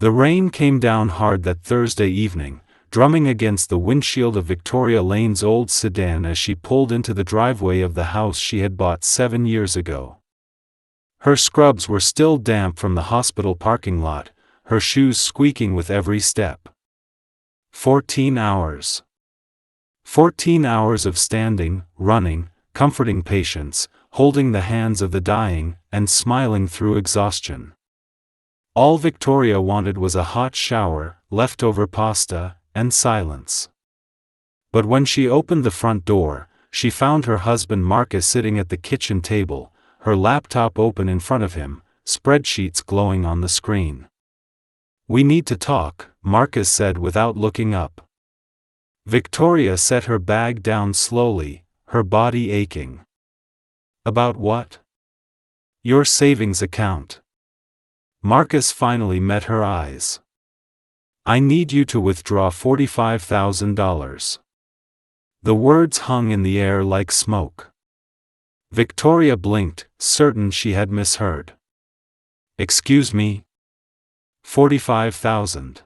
The rain came down hard that Thursday evening, drumming against the windshield of Victoria Lane's old sedan as she pulled into the driveway of the house she had bought 7 years ago. Her scrubs were still damp from the hospital parking lot, her shoes squeaking with every step. 14 hours. 14 hours of standing, running, comforting patients, holding the hands of the dying, and smiling through exhaustion. All Victoria wanted was a hot shower, leftover pasta, and silence. But when she opened the front door, she found her husband Marcus sitting at the kitchen table, her laptop open in front of him, spreadsheets glowing on the screen. "We need to talk," Marcus said without looking up. Victoria set her bag down slowly, her body aching. "About what?" "Your savings account." Marcus finally met her eyes. "I need you to withdraw $45,000. The words hung in the air like smoke. Victoria blinked, certain she had misheard. "Excuse me?" $45,000.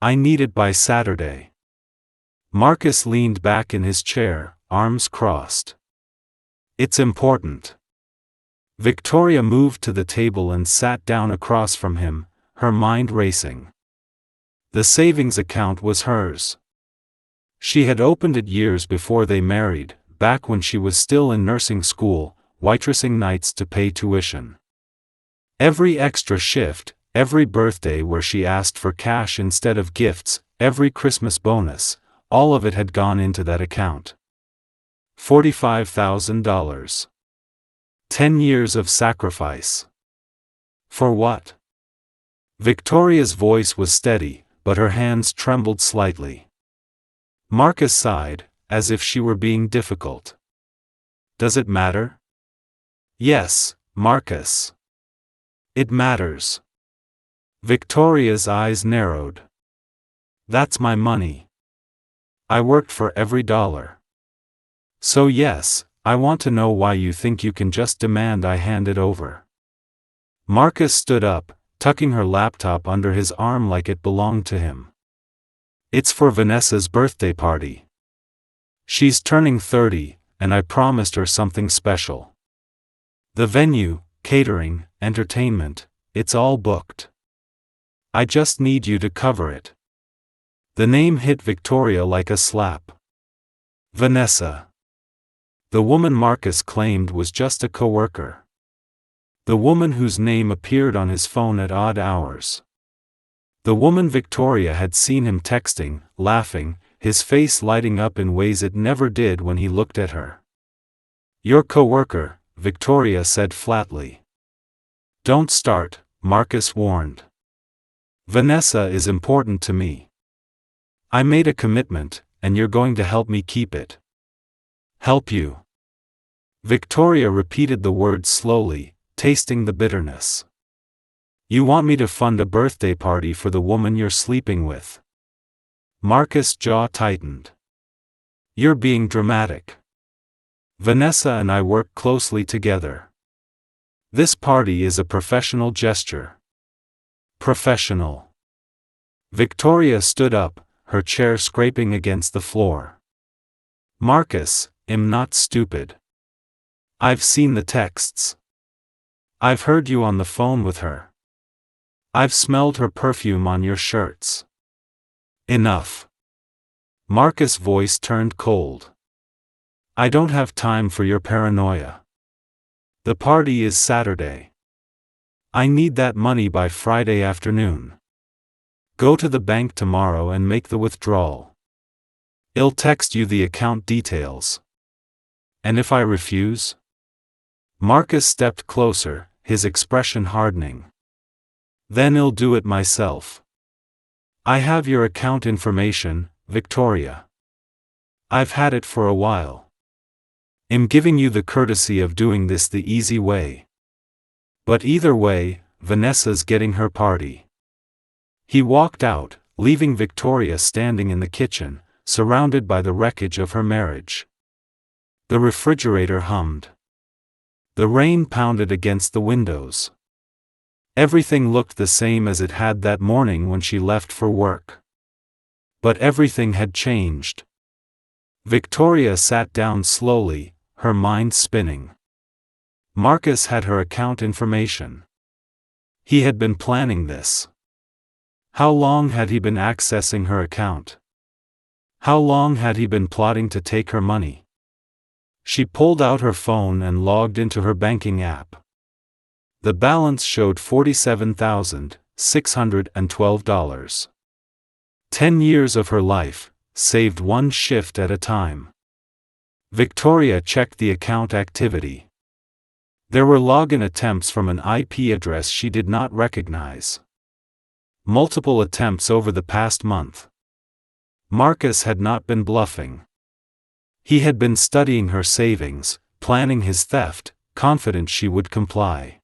"I need it by Saturday." Marcus leaned back in his chair, arms crossed. "It's important." Victoria moved to the table and sat down across from him, her mind racing. The savings account was hers. She had opened it years before they married, back when she was still in nursing school, waitressing nights to pay tuition. Every extra shift, every birthday where she asked for cash instead of gifts, every Christmas bonus, all of it had gone into that account. $45,000. 10 years of sacrifice. For what? Victoria's voice was steady, but her hands trembled slightly. Marcus sighed, as if she were being difficult. "Does it matter?" "Yes, Marcus. It matters." Victoria's eyes narrowed. "That's my money. I worked for every dollar. So yes, I want to know why you think you can just demand I hand it over." Marcus stood up, tucking her laptop under his arm like it belonged to him. "It's for Vanessa's birthday party. She's turning 30, and I promised her something special. The venue, catering, entertainment, it's all booked. I just need you to cover it." The name hit Victoria like a slap. Vanessa. The woman Marcus claimed was just a coworker. The woman whose name appeared on his phone at odd hours. The woman Victoria had seen him texting, laughing, his face lighting up in ways it never did when he looked at her. "Your coworker," Victoria said flatly. "Don't start," Marcus warned. "Vanessa is important to me. I made a commitment, and you're going to help me keep it." "Help you?" Victoria repeated the word slowly, tasting the bitterness. "You want me to fund a birthday party for the woman you're sleeping with?" Marcus' jaw tightened. "You're being dramatic. Vanessa and I work closely together. This party is a professional gesture." "Professional." Victoria stood up, her chair scraping against the floor. "Marcus, I'm not stupid. I've seen the texts. I've heard you on the phone with her. I've smelled her perfume on your shirts. Enough." Marcus' voice turned cold. "I don't have time for your paranoia. The party is Saturday. I need that money by Friday afternoon. Go to the bank tomorrow and make the withdrawal. I'll text you the account details." "And if I refuse?" Marcus stepped closer, his expression hardening. "Then I'll do it myself. I have your account information, Victoria. I've had it for a while. I'm giving you the courtesy of doing this the easy way. But either way, Vanessa's getting her party." He walked out, leaving Victoria standing in the kitchen, surrounded by the wreckage of her marriage. The refrigerator hummed. The rain pounded against the windows. Everything looked the same as it had that morning when she left for work. But everything had changed. Victoria sat down slowly, her mind spinning. Marcus had her account information. He had been planning this. How long had he been accessing her account? How long had he been plotting to take her money? She pulled out her phone and logged into her banking app. The balance showed $47,612. 10 years of her life, saved one shift at a time. Victoria checked the account activity. There were login attempts from an IP address she did not recognize. Multiple attempts over the past month. Marcus had not been bluffing. He had been studying her savings, planning his theft, confident she would comply.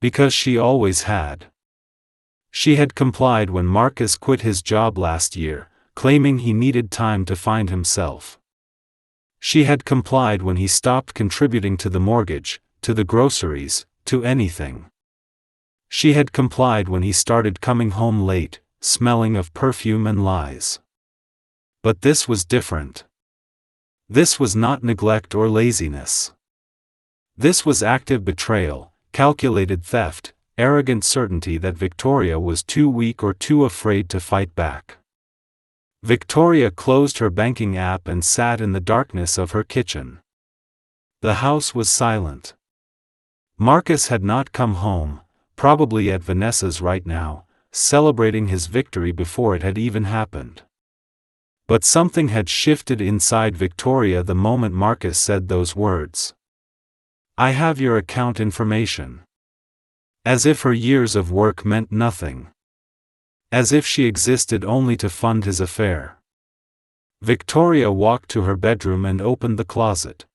Because she always had. She had complied when Marcus quit his job last year, claiming he needed time to find himself. She had complied when he stopped contributing to the mortgage, to the groceries, to anything. She had complied when he started coming home late, smelling of perfume and lies. But this was different. This was not neglect or laziness. This was active betrayal, calculated theft, arrogant certainty that Victoria was too weak or too afraid to fight back. Victoria closed her banking app and sat in the darkness of her kitchen. The house was silent. Marcus had not come home, probably at Vanessa's right now, celebrating his victory before it had even happened. But something had shifted inside Victoria the moment Marcus said those words. "I have your account information." As if her years of work meant nothing. As if she existed only to fund his affair. Victoria walked to her bedroom and opened the closet.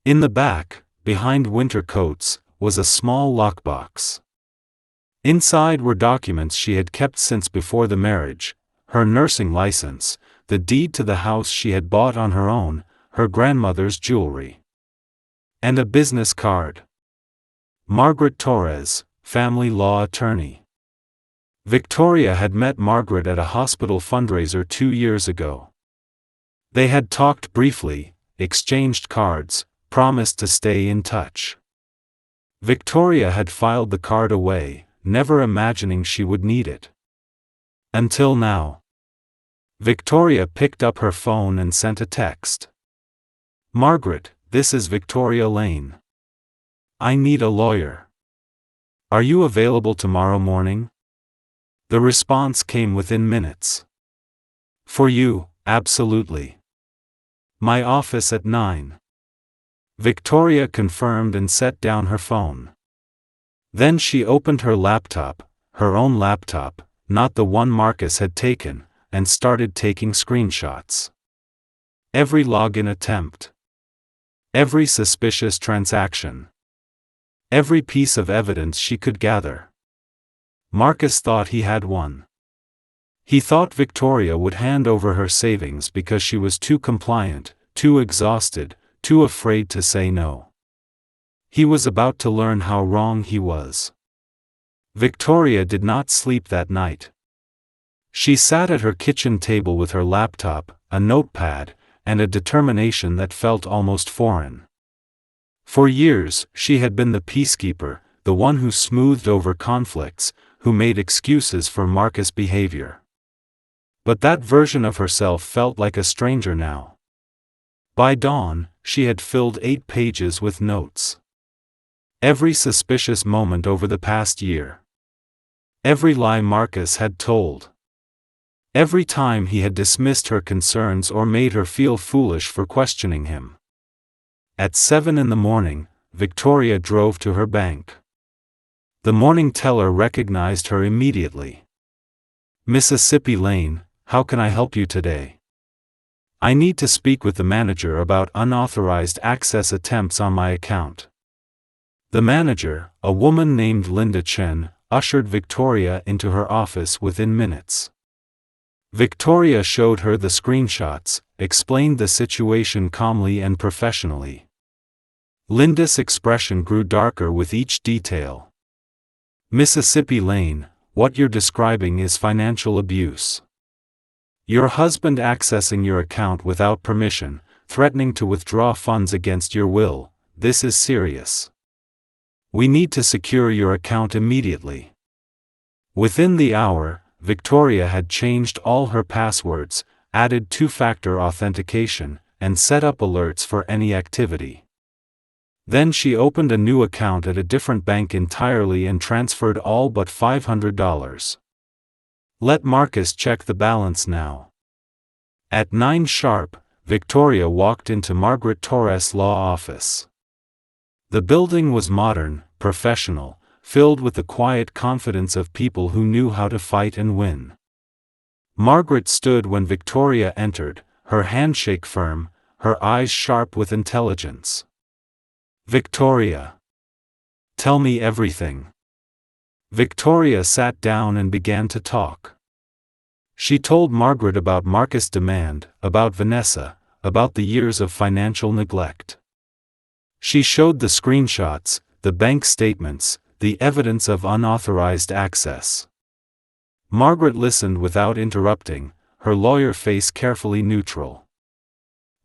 In the back, behind winter coats, was a small lockbox. Inside were documents she had kept since before the marriage, her nursing license, the deed to the house she had bought on her own, her grandmother's jewelry. And a business card. Margaret Torres, family law attorney. Victoria had met Margaret at a hospital fundraiser 2 years ago. They had talked briefly, exchanged cards, promised to stay in touch. Victoria had filed the card away, never imagining she would need it. Until now. Victoria picked up her phone and sent a text. "Margaret, this is Victoria Lane. I need a lawyer. Are you available tomorrow morning?" The response came within minutes. "For you, absolutely. My office at 9. Victoria confirmed and set down her phone. Then she opened her laptop, her own laptop, not the one Marcus had taken, and started taking screenshots. Every login attempt. Every suspicious transaction. Every piece of evidence she could gather. Marcus thought he had won. He thought Victoria would hand over her savings because she was too compliant, too exhausted, too afraid to say no. He was about to learn how wrong he was. Victoria did not sleep that night. She sat at her kitchen table with her laptop, a notepad, and a determination that felt almost foreign. For years, she had been the peacekeeper, the one who smoothed over conflicts, who made excuses for Marcus' behavior. But that version of herself felt like a stranger now. By dawn, she had filled 8 pages with notes. Every suspicious moment over the past year. Every lie Marcus had told. Every time he had dismissed her concerns or made her feel foolish for questioning him. At 7 in the morning, Victoria drove to her bank. The morning teller recognized her immediately. "Mississippi Lane, how can I help you today? I need to speak with the manager about unauthorized access attempts on my account." The manager, a woman named Linda Chen, ushered Victoria into her office within minutes. Victoria showed her the screenshots, explained the situation calmly and professionally. Linda's expression grew darker with each detail. Mississippi Lane, what you're describing is financial abuse. Your husband accessing your account without permission, threatening to withdraw funds against your will. This is serious. We need to secure your account immediately. Within the hour, Victoria had changed all her passwords, added two-factor authentication, and set up alerts for any activity. Then she opened a new account at a different bank entirely and transferred all but $500. Let Marcus check the balance now. At 9 sharp, Victoria walked into Margaret Torres' law office. The building was modern, professional, filled with the quiet confidence of people who knew how to fight and win. Margaret stood when Victoria entered, her handshake firm, her eyes sharp with intelligence. Victoria. Tell me everything. Victoria sat down and began to talk. She told Margaret about Marcus' demand, about Vanessa, about the years of financial neglect. She showed the screenshots, the bank statements, the evidence of unauthorized access. Margaret listened without interrupting, her lawyer face carefully neutral.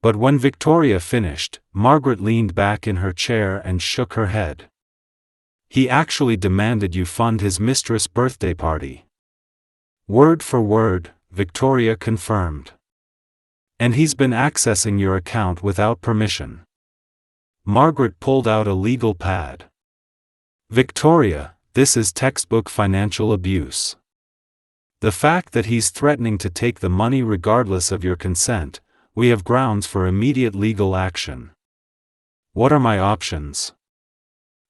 But when Victoria finished, Margaret leaned back in her chair and shook her head. He actually demanded you fund his mistress' birthday party. Word for word, Victoria confirmed. And he's been accessing your account without permission. Margaret pulled out a legal pad. Victoria, this is textbook financial abuse. The fact that he's threatening to take the money regardless of your consent, we have grounds for immediate legal action. What are my options?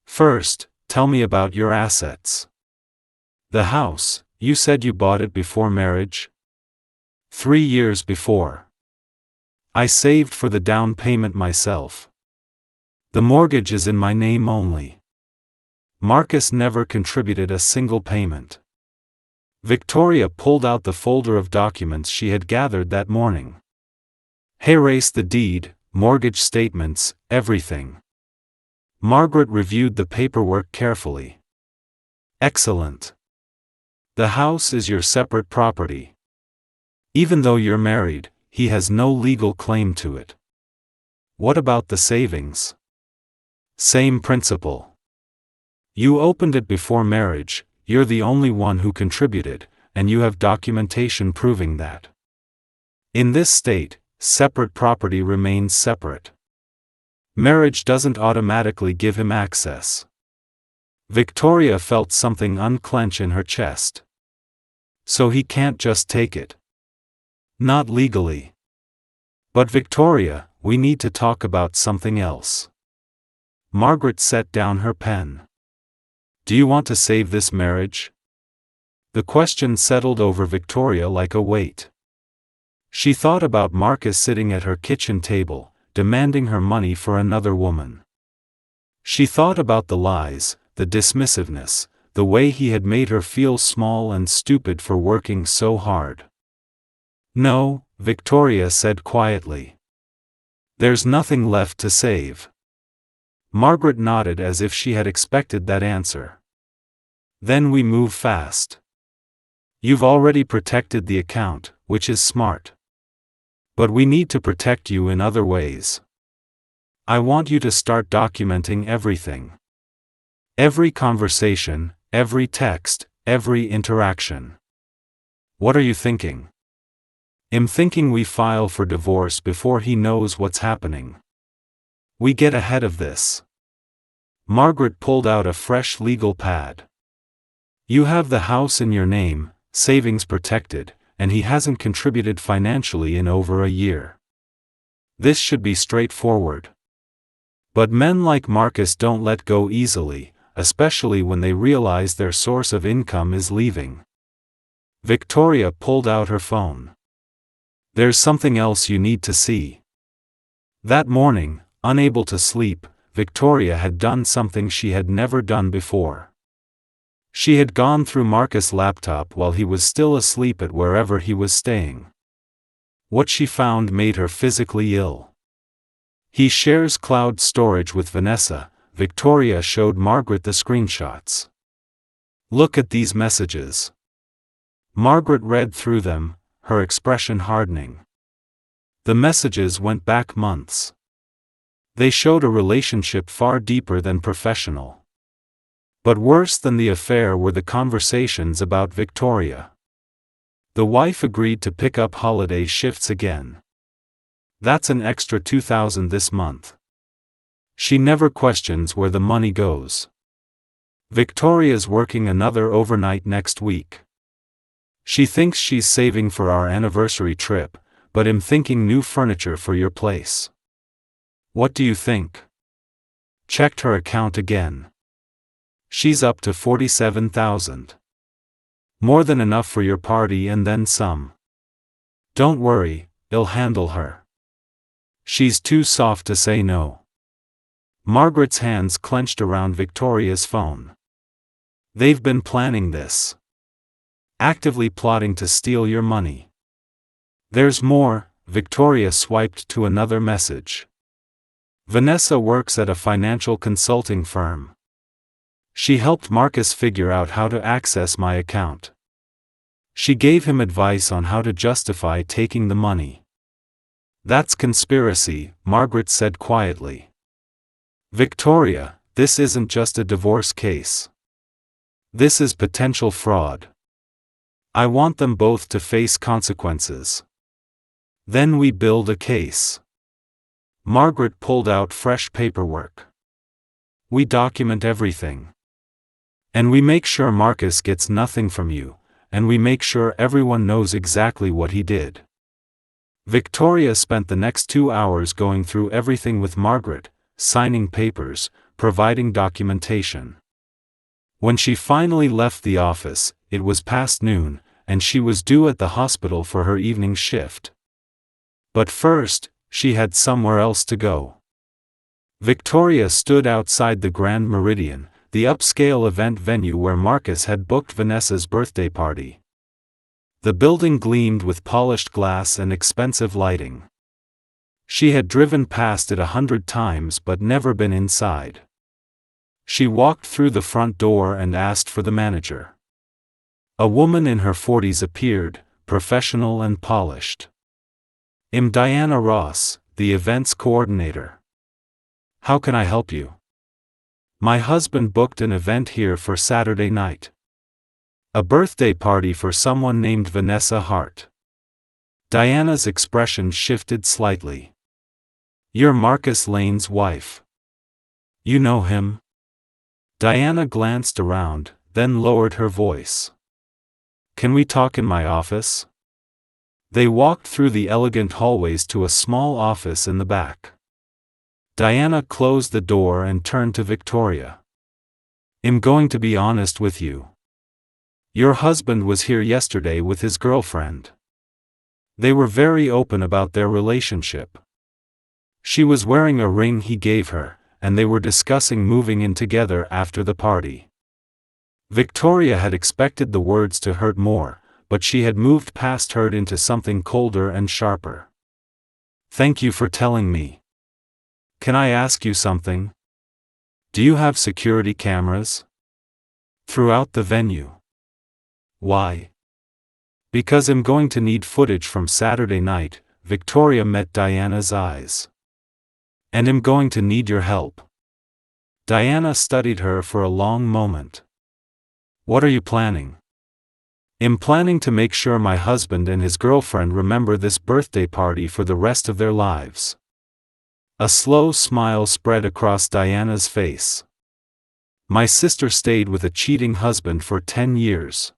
First, tell me about your assets. The house, you said you bought it before marriage? 3 years before. I saved for the down payment myself. The mortgage is in my name only. Marcus never contributed a single payment. Victoria pulled out the folder of documents she had gathered that morning. Erase the deed, mortgage statements, everything. Margaret reviewed the paperwork carefully. Excellent. The house is your separate property. Even though you're married, he has no legal claim to it. What about the savings? Same principle. You opened it before marriage, you're the only one who contributed, and you have documentation proving that. In this state, separate property remains separate. Marriage doesn't automatically give him access. Victoria felt something unclench in her chest. So he can't just take it. Not legally. But Victoria, we need to talk about something else. Margaret set down her pen. Do you want to save this marriage? The question settled over Victoria like a weight. She thought about Marcus sitting at her kitchen table, demanding her money for another woman. She thought about the lies, the dismissiveness, the way he had made her feel small and stupid for working so hard. No, Victoria said quietly. There's nothing left to save. Margaret nodded as if she had expected that answer. Then we move fast. You've already protected the account, which is smart. But we need to protect you in other ways. I want you to start documenting everything. Every conversation, every text, every interaction. What are you thinking? I'm thinking we file for divorce before he knows what's happening. We get ahead of this. Margaret pulled out a fresh legal pad. You have the house in your name, savings protected, and he hasn't contributed financially in over a year. This should be straightforward. But men like Marcus don't let go easily, especially when they realize their source of income is leaving. Victoria pulled out her phone. There's something else you need to see. That morning, unable to sleep, Victoria had done something she had never done before. She had gone through Marcus' laptop while he was still asleep at wherever he was staying. What she found made her physically ill. He shares cloud storage with Vanessa. Victoria showed Margaret the screenshots. Look at these messages. Margaret read through them, her expression hardening. The messages went back months. They showed a relationship far deeper than professional. But worse than the affair were the conversations about Victoria. The wife agreed to pick up holiday shifts again. That's an extra $2,000 this month. She never questions where the money goes. Victoria's working another overnight next week. She thinks she's saving for our anniversary trip, but I'm thinking new furniture for your place. What do you think? Checked her account again. She's up to $47,000. More than enough for your party and then some. Don't worry, I'll handle her. She's too soft to say no. Margaret's hands clenched around Victoria's phone. They've been planning this. Actively plotting to steal your money. There's more. Victoria swiped to another message. Vanessa works at a financial consulting firm. She helped Marcus figure out how to access my account. She gave him advice on how to justify taking the money. That's conspiracy, Margaret said quietly. Victoria, this isn't just a divorce case. This is potential fraud. I want them both to face consequences. Then we build a case. Margaret pulled out fresh paperwork. We document everything. And we make sure Marcus gets nothing from you, and we make sure everyone knows exactly what he did. Victoria spent the next 2 hours going through everything with Margaret, signing papers, providing documentation. When she finally left the office, it was past noon, and she was due at the hospital for her evening shift. But first, she had somewhere else to go. Victoria stood outside the Grand Meridian, the upscale event venue where Marcus had booked Vanessa's birthday party. The building gleamed with polished glass and expensive lighting. She had driven past it 100 times but never been inside. She walked through the front door and asked for the manager. A woman in her 40s appeared, professional and polished. I'm Diana Ross, the events coordinator. How can I help you? My husband booked an event here for Saturday night. A birthday party for someone named Vanessa Hart. Diana's expression shifted slightly. You're Marcus Lane's wife. You know him? Diana glanced around, then lowered her voice. Can we talk in my office? They walked through the elegant hallways to a small office in the back. Diana closed the door and turned to Victoria. I'm going to be honest with you. Your husband was here yesterday with his girlfriend. They were very open about their relationship. She was wearing a ring he gave her, and they were discussing moving in together after the party. Victoria had expected the words to hurt more, but she had moved past hurt into something colder and sharper. Thank you for telling me. Can I ask you something? Do you have security cameras? Throughout the venue. Why? Because I'm going to need footage from Saturday night. Victoria met Diana's eyes. And I'm going to need your help. Diana studied her for a long moment. What are you planning? I'm planning to make sure my husband and his girlfriend remember this birthday party for the rest of their lives. A slow smile spread across Diana's face. My sister stayed with a cheating husband for 10 years.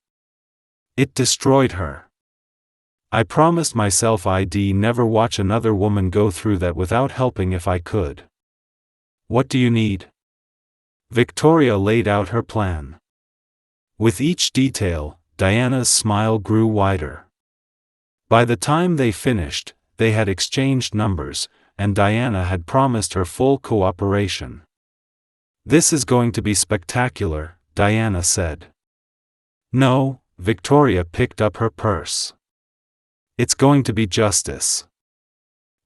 It destroyed her. I promised myself I'd never watch another woman go through that without helping if I could. What do you need? Victoria laid out her plan. With each detail, Diana's smile grew wider. By the time they finished, they had exchanged numbers, and Diana had promised her full cooperation. This is going to be spectacular, Diana said. No, Victoria picked up her purse. It's going to be justice.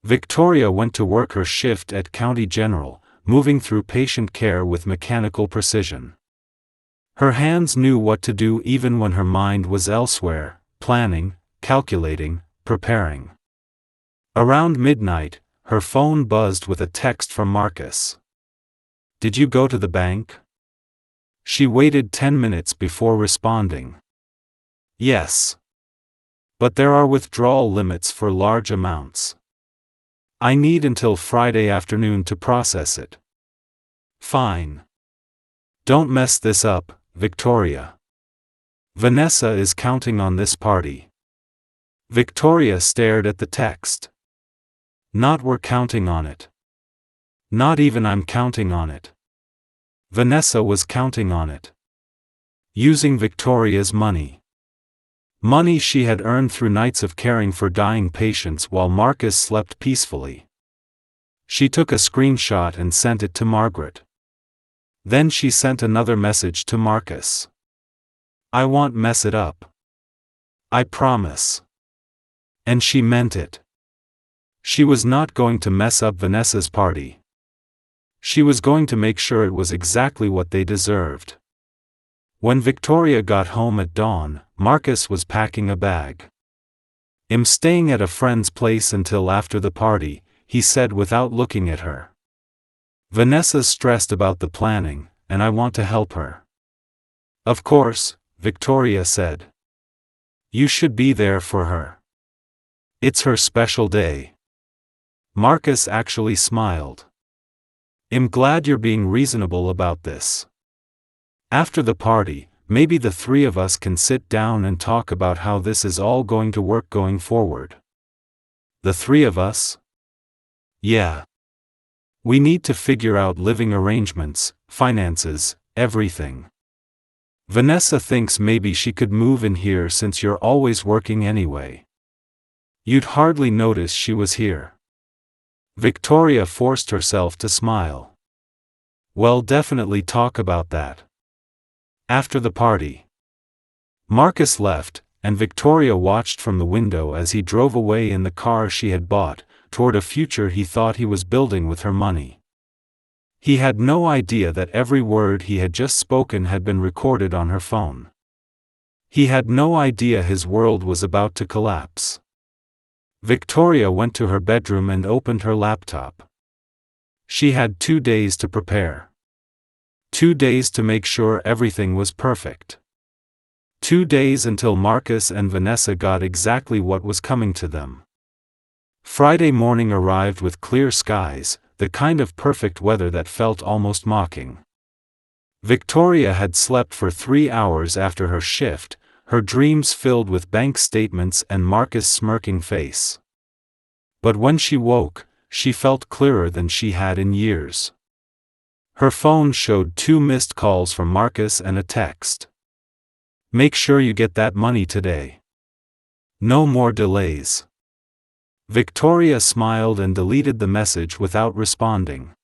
Victoria went to work her shift at County General, moving through patient care with mechanical precision. Her hands knew what to do even when her mind was elsewhere, planning, calculating, preparing. Around midnight, her phone buzzed with a text from Marcus. "Did you go to the bank?" She waited 10 minutes before responding. "Yes. But there are withdrawal limits for large amounts. I need until Friday afternoon to process it." "Fine. Don't mess this up, Victoria. Vanessa is counting on this party." Victoria stared at the text. "Not we're counting on it. Not even I'm counting on it. Vanessa was counting on it. Using Victoria's money. Money she had earned through nights of caring for dying patients while Marcus slept peacefully. She took a screenshot and sent it to Margaret. Then she sent another message to Marcus. "I won't mess it up. I promise." And she meant it. She was not going to mess up Vanessa's party. She was going to make sure it was exactly what they deserved. When Victoria got home at dawn, Marcus was packing a bag. "I'm staying at a friend's place until after the party," he said without looking at her. "Vanessa's stressed about the planning, and I want to help her." "Of course," Victoria said. "You should be there for her. It's her special day." Marcus actually smiled. "I'm glad you're being reasonable about this. After the party, maybe the three of us can sit down and talk about how this is all going to work going forward." "The three of us?" "Yeah. We need to figure out living arrangements, finances, everything. Vanessa thinks maybe she could move in here since you're always working anyway. You'd hardly notice she was here." Victoria forced herself to smile. "Well, definitely talk about that. After the party." Marcus left, and Victoria watched from the window as he drove away in the car she had bought, toward a future he thought he was building with her money. He had no idea that every word he had just spoken had been recorded on her phone. He had no idea his world was about to collapse. Victoria went to her bedroom and opened her laptop. She had 2 days to prepare. 2 days to make sure everything was perfect. 2 days until Marcus and Vanessa got exactly what was coming to them. Friday morning arrived with clear skies, the kind of perfect weather that felt almost mocking. Victoria had slept for 3 hours after her shift, her dreams filled with bank statements and Marcus' smirking face. But when she woke, she felt clearer than she had in years. Her phone showed 2 missed calls from Marcus and a text. "Make sure you get that money today. No more delays." Victoria smiled and deleted the message without responding.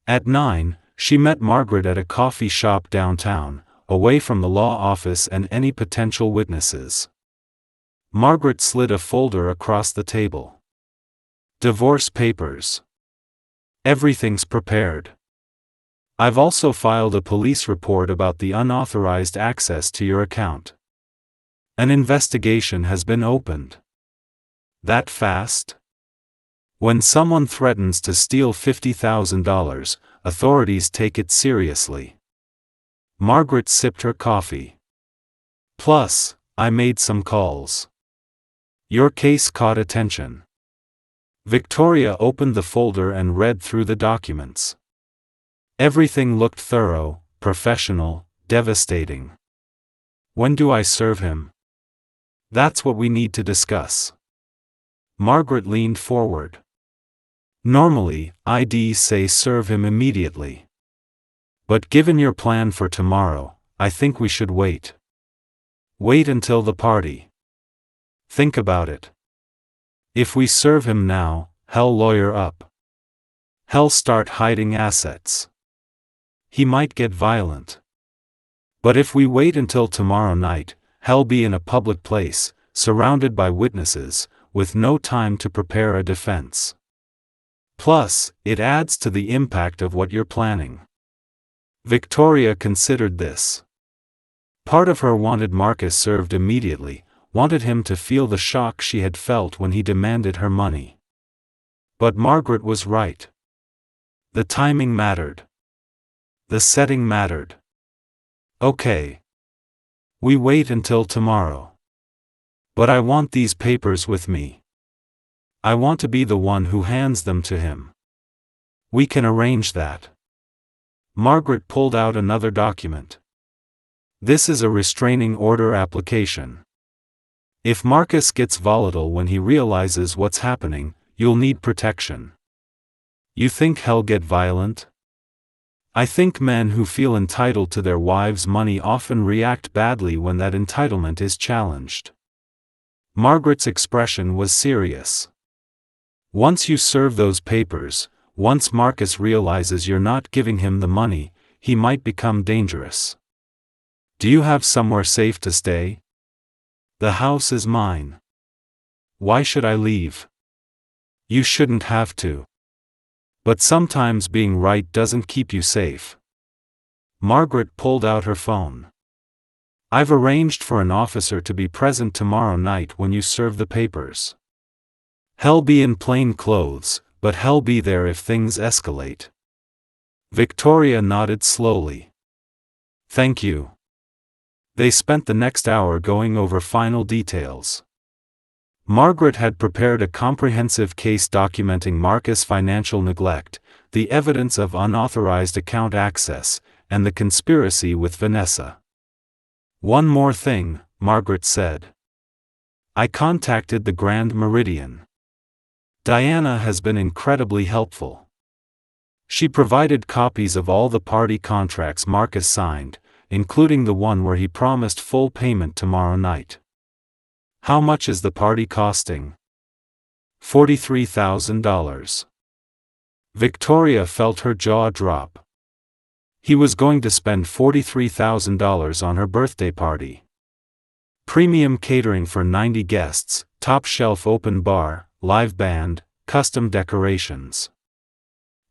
At 9, she met Margaret at a coffee shop downtown, away from the law office and any potential witnesses. Margaret slid a folder across the table. "Divorce papers. Everything's prepared. I've also filed a police report about the unauthorized access to your account. An investigation has been opened." "That fast?" "When someone threatens to steal $50,000, authorities take it seriously." Margaret sipped her coffee. "Plus, I made some calls. Your case caught attention." Victoria opened the folder and read through the documents. Everything looked thorough, professional, devastating. "When do I serve him?" "That's what we need to discuss." Margaret leaned forward. "Normally, I'd say serve him immediately. But given your plan for tomorrow, I think we should wait. Wait until the party. Think about it. If we serve him now, he'll lawyer up. He'll start hiding assets. He might get violent. But if we wait until tomorrow night, he'll be in a public place, surrounded by witnesses, with no time to prepare a defense. Plus, it adds to the impact of what you're planning." Victoria considered this. Part of her wanted Marcus served immediately, wanted him to feel the shock she had felt when he demanded her money. But Margaret was right. The timing mattered. The setting mattered. Okay. We wait until tomorrow. But I want these papers with me. I want to be the one who hands them to him. We can arrange that. Margaret pulled out another document. This is a restraining order application. If Marcus gets volatile when he realizes what's happening, you'll need protection. You think he'll get violent? I think men who feel entitled to their wives' money often react badly when that entitlement is challenged. Margaret's expression was serious. Once you serve those papers, once Marcus realizes you're not giving him the money, he might become dangerous. Do you have somewhere safe to stay? The house is mine. Why should I leave? You shouldn't have to. But sometimes being right doesn't keep you safe. Margaret pulled out her phone. I've arranged for an officer to be present tomorrow night when you serve the papers. He'll be in plain clothes, but he'll be there if things escalate. Victoria nodded slowly. Thank you. They spent the next hour going over final details. Margaret had prepared a comprehensive case documenting Marcus' financial neglect, the evidence of unauthorized account access, and the conspiracy with Vanessa. One more thing, Margaret said. I contacted the Grand Meridian. Diana has been incredibly helpful. She provided copies of all the party contracts Marcus signed, including the one where he promised full payment tomorrow night. How much is the party costing? $43,000. Victoria felt her jaw drop. He was going to spend $43,000 on her birthday party. Premium catering for 90 guests, top-shelf open bar, live band, custom decorations.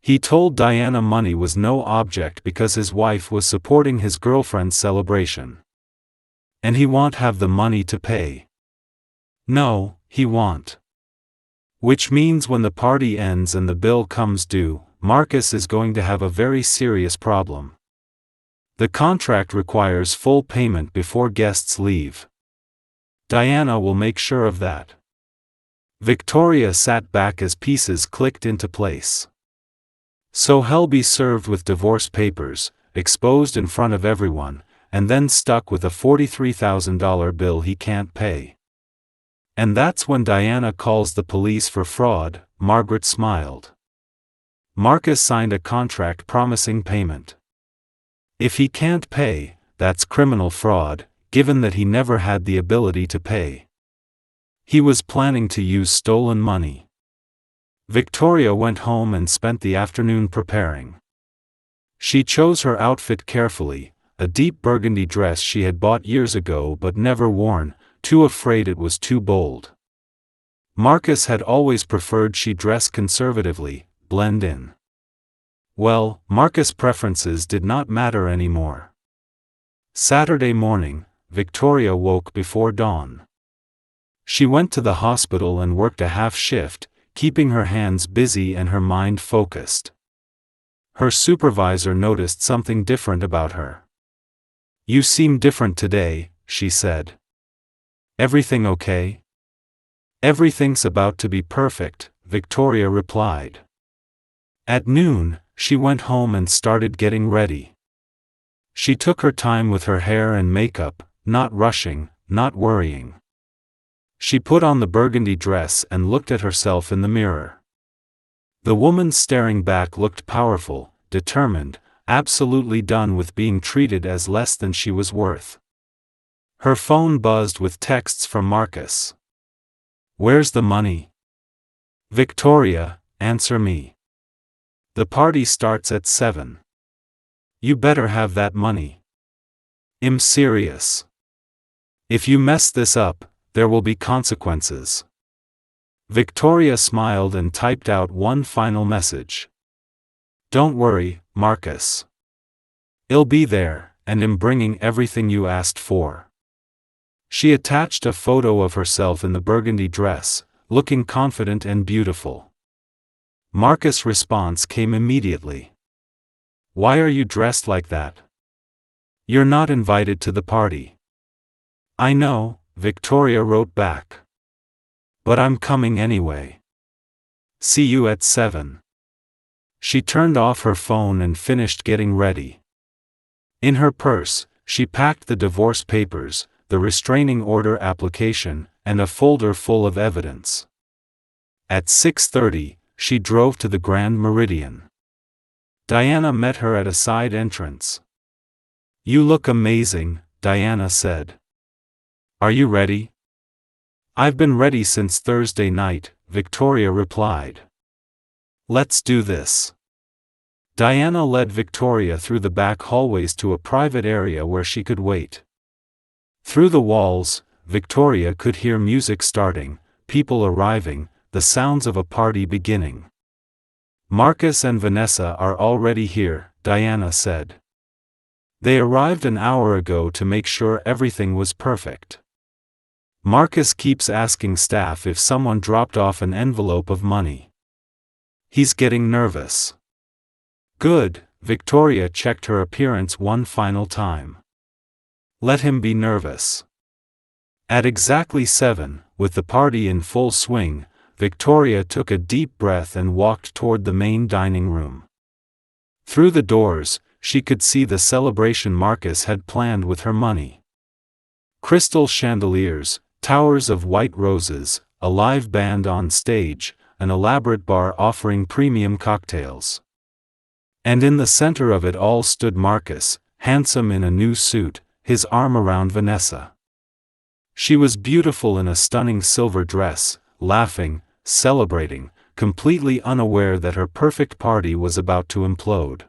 He told Diana money was no object because his wife was supporting his girlfriend's celebration. And he won't have the money to pay. No, he won't. Which means when the party ends and the bill comes due, Marcus is going to have a very serious problem. The contract requires full payment before guests leave. Diana will make sure of that. Victoria sat back as pieces clicked into place. So he'll be served with divorce papers, exposed in front of everyone, and then stuck with a $43,000 bill he can't pay. And that's when Diana calls the police for fraud, Margaret smiled. Marcus signed a contract promising payment. If he can't pay, that's criminal fraud, given that he never had the ability to pay. He was planning to use stolen money. Victoria went home and spent the afternoon preparing. She chose her outfit carefully, a deep burgundy dress she had bought years ago but never worn, too afraid it was too bold. Marcus had always preferred she dress conservatively, blend in. Well, Marcus' preferences did not matter anymore. Saturday morning, Victoria woke before dawn. She went to the hospital and worked a half shift, keeping her hands busy and her mind focused. Her supervisor noticed something different about her. You seem different today, she said. Everything okay? Everything's about to be perfect, Victoria replied. At noon, she went home and started getting ready. She took her time with her hair and makeup, not rushing, not worrying. She put on the burgundy dress and looked at herself in the mirror. The woman staring back looked powerful, determined, absolutely done with being treated as less than she was worth. Her phone buzzed with texts from Marcus. Where's the money? Victoria, answer me. The party starts at 7. You better have that money. I'm serious. If you mess this up, there will be consequences. Victoria smiled and typed out one final message. Don't worry, Marcus. I'll be there, and am bringing everything you asked for." She attached a photo of herself in the burgundy dress, looking confident and beautiful. Marcus' response came immediately. "Why are you dressed like that? You're not invited to the party." "I know," Victoria wrote back. "But I'm coming anyway. See you at 7. She turned off her phone and finished getting ready. In her purse, she packed the divorce papers, the restraining order application, and a folder full of evidence. At 6:30, she drove to the Grand Meridian. Diana met her at a side entrance. "You look amazing," Diana said. "Are you ready?" "I've been ready since Thursday night," Victoria replied. "Let's do this." Diana led Victoria through the back hallways to a private area where she could wait. Through the walls, Victoria could hear music starting, people arriving, the sounds of a party beginning. "Marcus and Vanessa are already here," Diana said. "They arrived an hour ago to make sure everything was perfect. Marcus keeps asking staff if someone dropped off an envelope of money. He's getting nervous." "Good," Victoria checked her appearance one final time. "Let him be nervous." At exactly 7, with the party in full swing, Victoria took a deep breath and walked toward the main dining room. Through the doors, she could see the celebration Marcus had planned with her money. Crystal chandeliers, towers of white roses, a live band on stage, an elaborate bar offering premium cocktails. And in the center of it all stood Marcus, handsome in a new suit, his arm around Vanessa. She was beautiful in a stunning silver dress, laughing, celebrating, completely unaware that her perfect party was about to implode.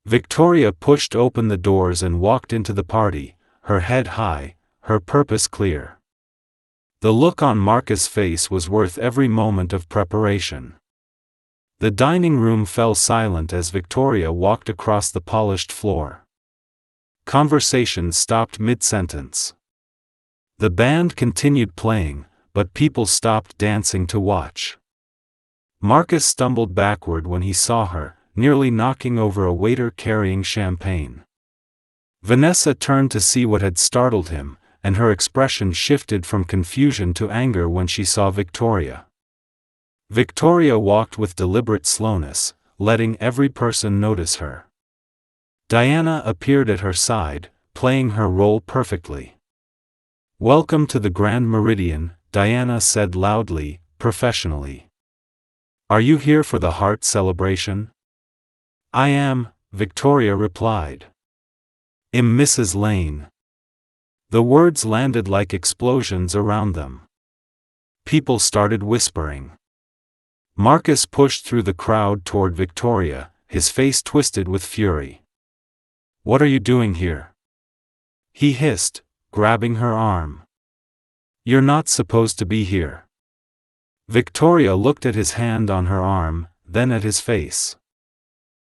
Victoria pushed open the doors and walked into the party, her head high, her purpose clear. The look on Marcus' face was worth every moment of preparation. The dining room fell silent as Victoria walked across the polished floor. Conversation stopped mid-sentence. The band continued playing, but people stopped dancing to watch. Marcus stumbled backward when he saw her, nearly knocking over a waiter carrying champagne. Vanessa turned to see what had startled him, and her expression shifted from confusion to anger when she saw Victoria. Victoria walked with deliberate slowness, letting every person notice her. Diana appeared at her side, playing her role perfectly. "Welcome to the Grand Meridian," Diana said loudly, professionally. "Are you here for the heart celebration?" "I am," Victoria replied. "I'm Mrs. Lane." The words landed like explosions around them. People started whispering. Marcus pushed through the crowd toward Victoria, his face twisted with fury. "What are you doing here?" he hissed, grabbing her arm. "You're not supposed to be here." Victoria looked at his hand on her arm, then at his face.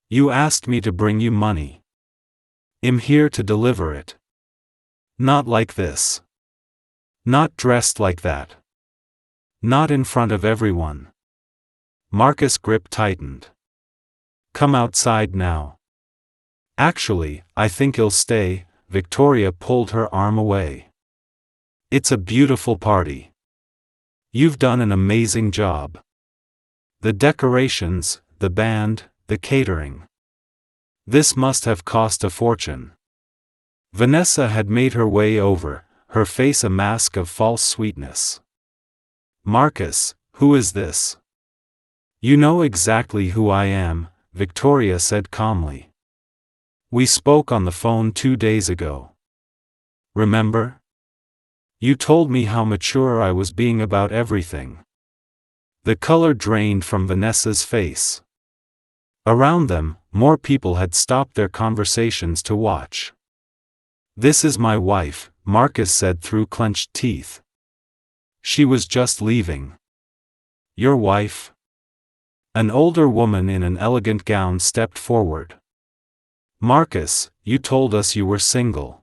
"You asked me to bring you money. I'm here to deliver it. Not like this. Not dressed like that. Not in front of everyone." Marcus' grip tightened. "Come outside now." "Actually, I think he'll stay," Victoria pulled her arm away. "It's a beautiful party. You've done an amazing job. The decorations, the band, the catering. This must have cost a fortune." Vanessa had made her way over, her face a mask of false sweetness. "Marcus, who is this?" "You know exactly who I am," Victoria said calmly. "We spoke on the phone 2 days ago. Remember? You told me how mature I was being about everything." The color drained from Vanessa's face. Around them, more people had stopped their conversations to watch. "This is my wife," Marcus said through clenched teeth. "She was just leaving." "Your wife?" An older woman in an elegant gown stepped forward. "Marcus, you told us you were single.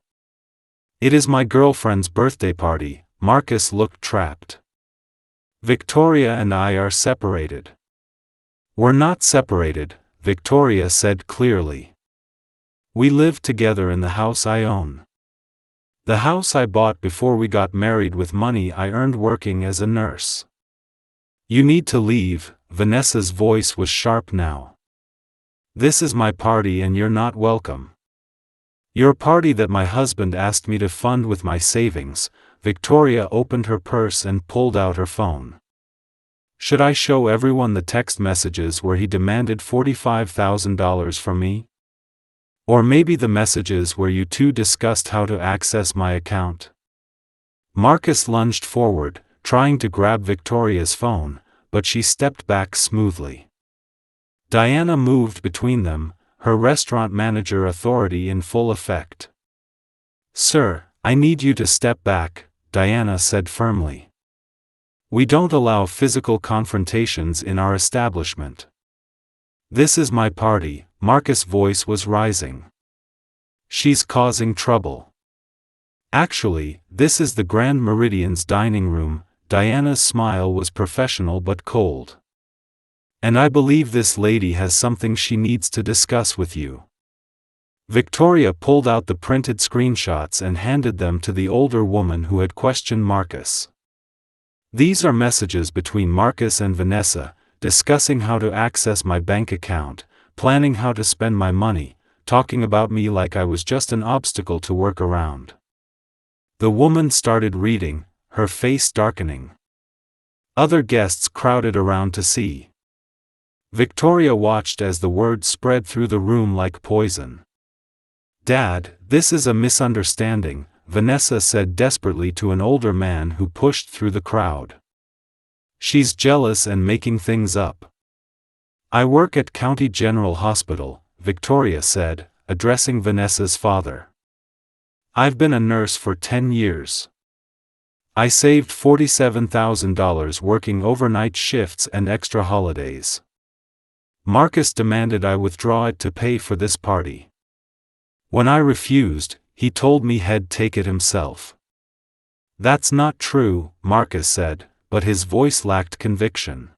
It is my girlfriend's birthday party. Marcus looked trapped. Victoria and I are separated. We're not separated, Victoria said clearly. We live together in the house I own. The house I bought before we got married with money I earned working as a nurse. You need to leave. Vanessa's voice was sharp now. This is my party and you're not welcome. Your party that my husband asked me to fund with my savings. Victoria opened her purse and pulled out her phone. Should I show everyone the text messages where he demanded $45,000 from me? Or maybe the messages where you two discussed how to access my account? Marcus lunged forward, trying to grab Victoria's phone, but she stepped back smoothly. Diana moved between them, her restaurant manager authority in full effect. Sir, I need you to step back, Diana said firmly. We don't allow physical confrontations in our establishment. This is my party. Marcus' voice was rising. She's causing trouble. Actually, this is the Grand Meridian's dining room. Diana's smile was professional but cold. And I believe this lady has something she needs to discuss with you. Victoria pulled out the printed screenshots and handed them to the older woman who had questioned Marcus. These are messages between Marcus and Vanessa, discussing how to access my bank account, planning how to spend my money, talking about me like I was just an obstacle to work around. The woman started reading, her face darkening. Other guests crowded around to see. Victoria watched as the words spread through the room like poison. Dad, this is a misunderstanding, Vanessa said desperately to an older man who pushed through the crowd. She's jealous and making things up. I work at County General Hospital, Victoria said, addressing Vanessa's father. I've been a nurse for 10 years. I saved $47,000 working overnight shifts and extra holidays. Marcus demanded I withdraw it to pay for this party. When I refused, he told me he'd take it himself. That's not true, Marcus said, but his voice lacked conviction.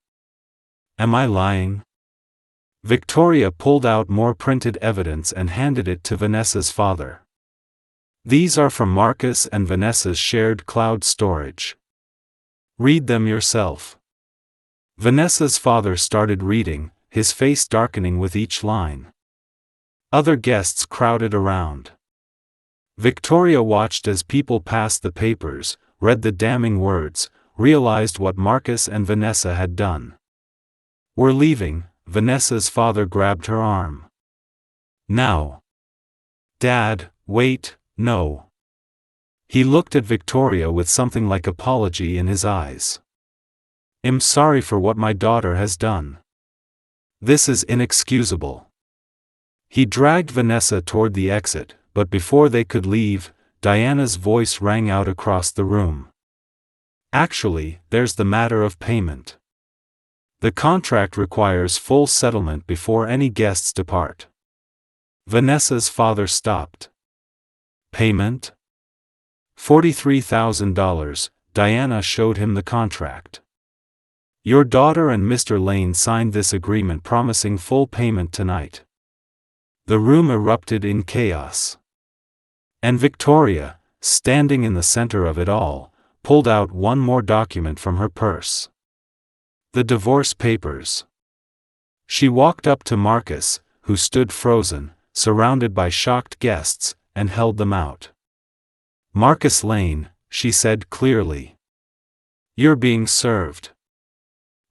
Am I lying? Victoria pulled out more printed evidence and handed it to Vanessa's father. These are from Marcus and Vanessa's shared cloud storage. Read them yourself. Vanessa's father started reading, his face darkening with each line. Other guests crowded around. Victoria watched as people passed the papers, read the damning words, realized what Marcus and Vanessa had done. We're leaving, Vanessa's father grabbed her arm. Now. Dad, wait, no. He looked at Victoria with something like apology in his eyes. I'm sorry for what my daughter has done. This is inexcusable. He dragged Vanessa toward the exit, but before they could leave, Diana's voice rang out across the room. Actually, there's the matter of payment. The contract requires full settlement before any guests depart. Vanessa's father stopped. Payment? $43,000, Diana showed him the contract. Your daughter and Mr. Lane signed this agreement promising full payment tonight. The room erupted in chaos. And Victoria, standing in the center of it all, pulled out one more document from her purse. The divorce papers. She walked up to Marcus, who stood frozen, surrounded by shocked guests, and held them out. Marcus Lane, she said clearly. You're being served.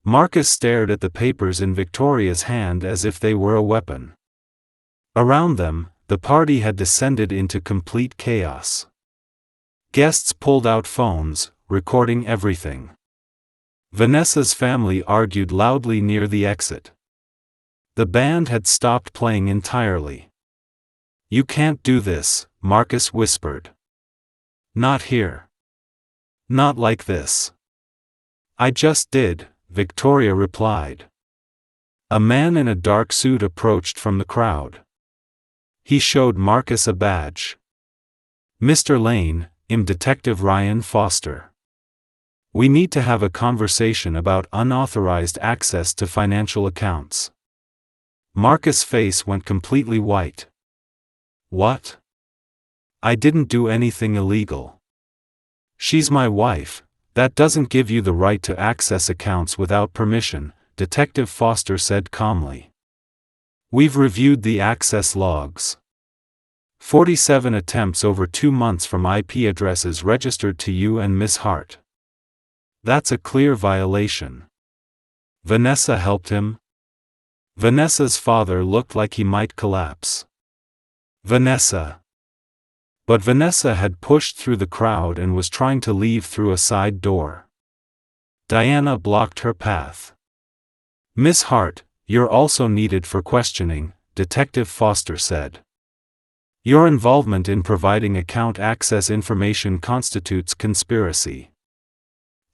Marcus stared at the papers in Victoria's hand as if they were a weapon. Around them, the party had descended into complete chaos. Guests pulled out phones, recording everything. Vanessa's family argued loudly near the exit. The band had stopped playing entirely. You can't do this, Marcus whispered. Not here. Not like this. I just did, Victoria replied. A man in a dark suit approached from the crowd. He showed Marcus a badge. "Mr. Lane, I'm Detective Ryan Foster. We need to have a conversation about unauthorized access to financial accounts." Marcus' face went completely white. "What? I didn't do anything illegal. She's my wife. That doesn't give you the right to access accounts without permission," Detective Foster said calmly. "We've reviewed the access logs. 47 attempts over 2 months from IP addresses registered to you and Miss Hart. That's a clear violation." Vanessa helped him? Vanessa's father looked like he might collapse. Vanessa. But Vanessa had pushed through the crowd and was trying to leave through a side door. Diana blocked her path. "Miss Hart, you're also needed for questioning," Detective Foster said. "Your involvement in providing account access information constitutes conspiracy."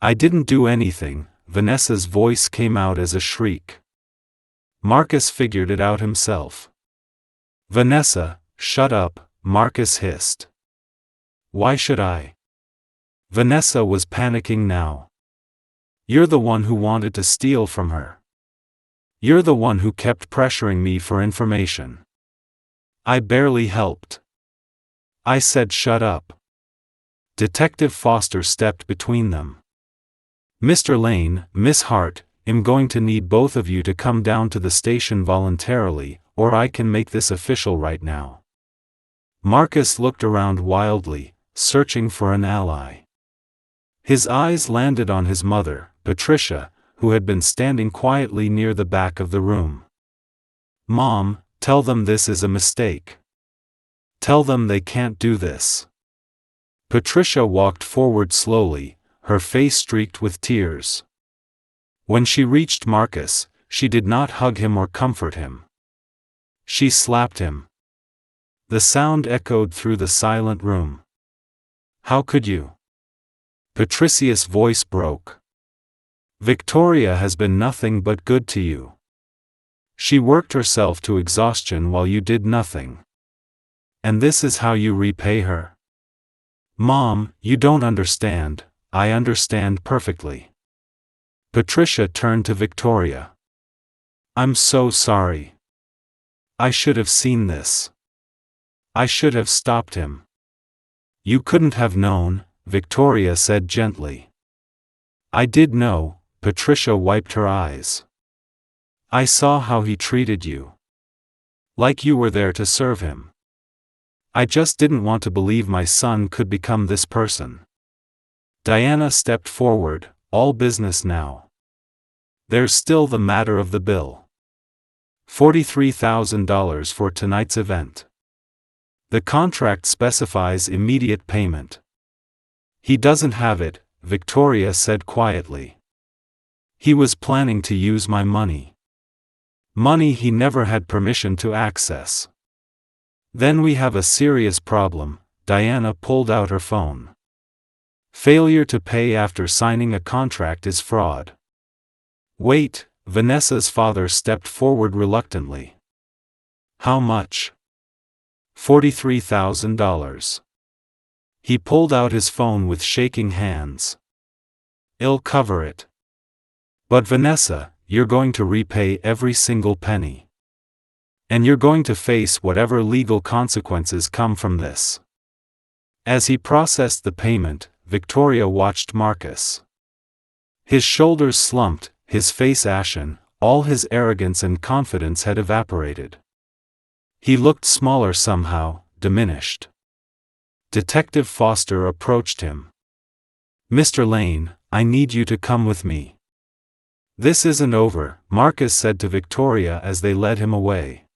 "I didn't do anything," Vanessa's voice came out as a shriek. Marcus figured it out himself. "Vanessa, shut up," Marcus hissed. "Why should I?" Vanessa was panicking now. "You're the one who wanted to steal from her. You're the one who kept pressuring me for information. I barely helped. I said shut up." Detective Foster stepped between them. "Mr. Lane, Miss Hart, I'm going to need both of you to come down to the station voluntarily, or I can make this official right now." Marcus looked around wildly, searching for an ally. His eyes landed on his mother, Patricia, who had been standing quietly near the back of the room. "Mom, tell them this is a mistake. Tell them they can't do this." Patricia walked forward slowly, her face streaked with tears. When she reached Marcus, she did not hug him or comfort him. She slapped him. The sound echoed through the silent room. "How could you?" Patricia's voice broke. "Victoria has been nothing but good to you. She worked herself to exhaustion while you did nothing. And this is how you repay her?" "Mom, you don't understand." "I understand perfectly." Patricia turned to Victoria. "I'm so sorry. I should have seen this. I should have stopped him." "You couldn't have known," Victoria said gently. "I did know," Patricia wiped her eyes. "I saw how he treated you. Like you were there to serve him. I just didn't want to believe my son could become this person." Diana stepped forward, "All business now. There's still the matter of the bill. $43,000 for tonight's event. The contract specifies immediate payment." "He doesn't have it," Victoria said quietly. "He was planning to use my money. Money he never had permission to access." "Then we have a serious problem," Diana pulled out her phone. "Failure to pay after signing a contract is fraud." "Wait," Vanessa's father stepped forward reluctantly. "How much?" $43,000. He pulled out his phone with shaking hands. "I'll cover it." "But Vanessa, you're going to repay every single penny. And you're going to face whatever legal consequences come from this." As he processed the payment, Victoria watched Marcus. His shoulders slumped, his face ashen, all his arrogance and confidence had evaporated. He looked smaller somehow, diminished. Detective Foster approached him. "Mr. Lane, I need you to come with me." "This isn't over," Marcus said to Victoria as they led him away.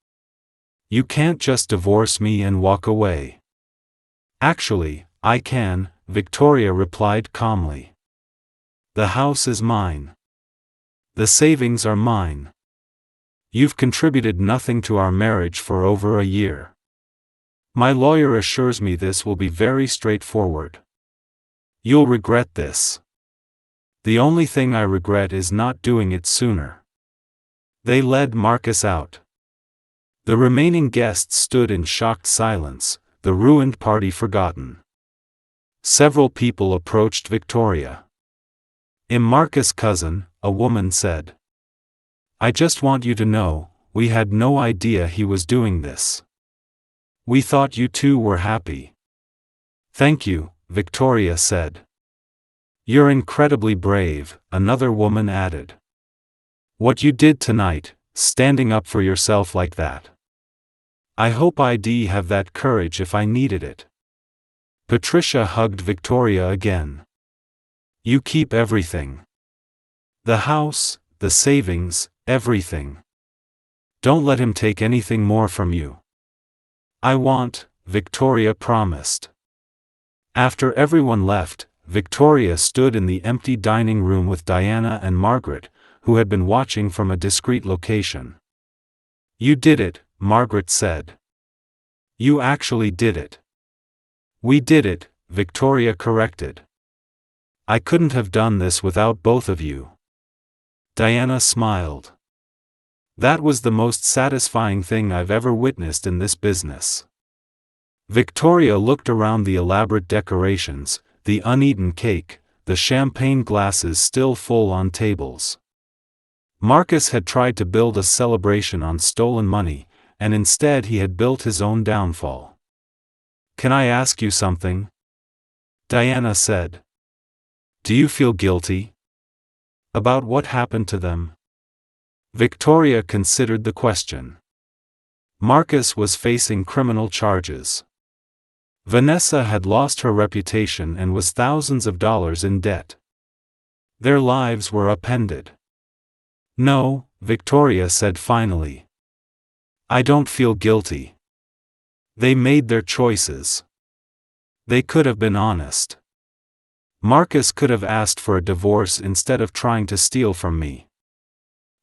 "You can't just divorce me and walk away." "Actually, I can," Victoria replied calmly. "The house is mine. The savings are mine. You've contributed nothing to our marriage for over a year. My lawyer assures me this will be very straightforward. You'll regret this. The only thing I regret is not doing it sooner." They led Marcus out. The remaining guests stood in shocked silence, the ruined party forgotten. Several people approached Victoria. "I'm Marcus' cousin," a woman said. "I just want you to know, we had no idea he was doing this. We thought you two were happy." "Thank you," Victoria said. "You're incredibly brave," another woman added. "What you did tonight, standing up for yourself like that. I hope I'd have that courage if I needed it." Patricia hugged Victoria again. "You keep everything. The house, the savings, everything. Don't let him take anything more from you." "I want," Victoria promised. After everyone left, Victoria stood in the empty dining room with Diana and Margaret, who had been watching from a discreet location. "You did it," Margaret said. "You actually did it." "We did it," Victoria corrected. "I couldn't have done this without both of you." Diana smiled. "That was the most satisfying thing I've ever witnessed in this business." Victoria looked around the elaborate decorations, the uneaten cake, the champagne glasses still full on tables. Marcus had tried to build a celebration on stolen money, and instead he had built his own downfall. "Can I ask you something?" Diana said. "Do you feel guilty about what happened to them?" Victoria considered the question. Marcus was facing criminal charges. Vanessa had lost her reputation and was thousands of dollars in debt. Their lives were upended. "No," Victoria said finally. "I don't feel guilty. They made their choices. They could have been honest. Marcus could have asked for a divorce instead of trying to steal from me.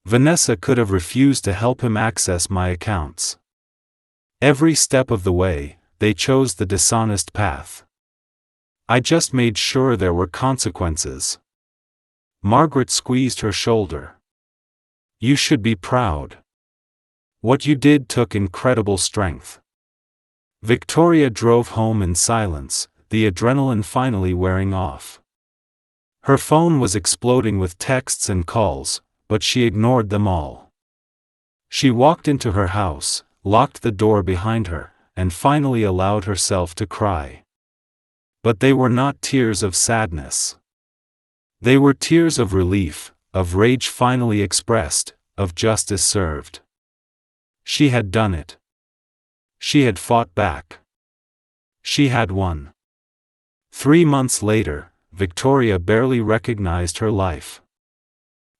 Vanessa could have refused to help him access my accounts. Every step of the way, they chose the dishonest path. I just made sure there were consequences." Margaret squeezed her shoulder. "You should be proud. What you did took incredible strength." Victoria drove home in silence, the adrenaline finally wearing off. Her phone was exploding with texts and calls, but she ignored them all. She walked into her house, locked the door behind her, and finally allowed herself to cry. But they were not tears of sadness. They were tears of relief, of rage finally expressed, of justice served. She had done it. She had fought back. She had won. 3 months later, Victoria barely recognized her life.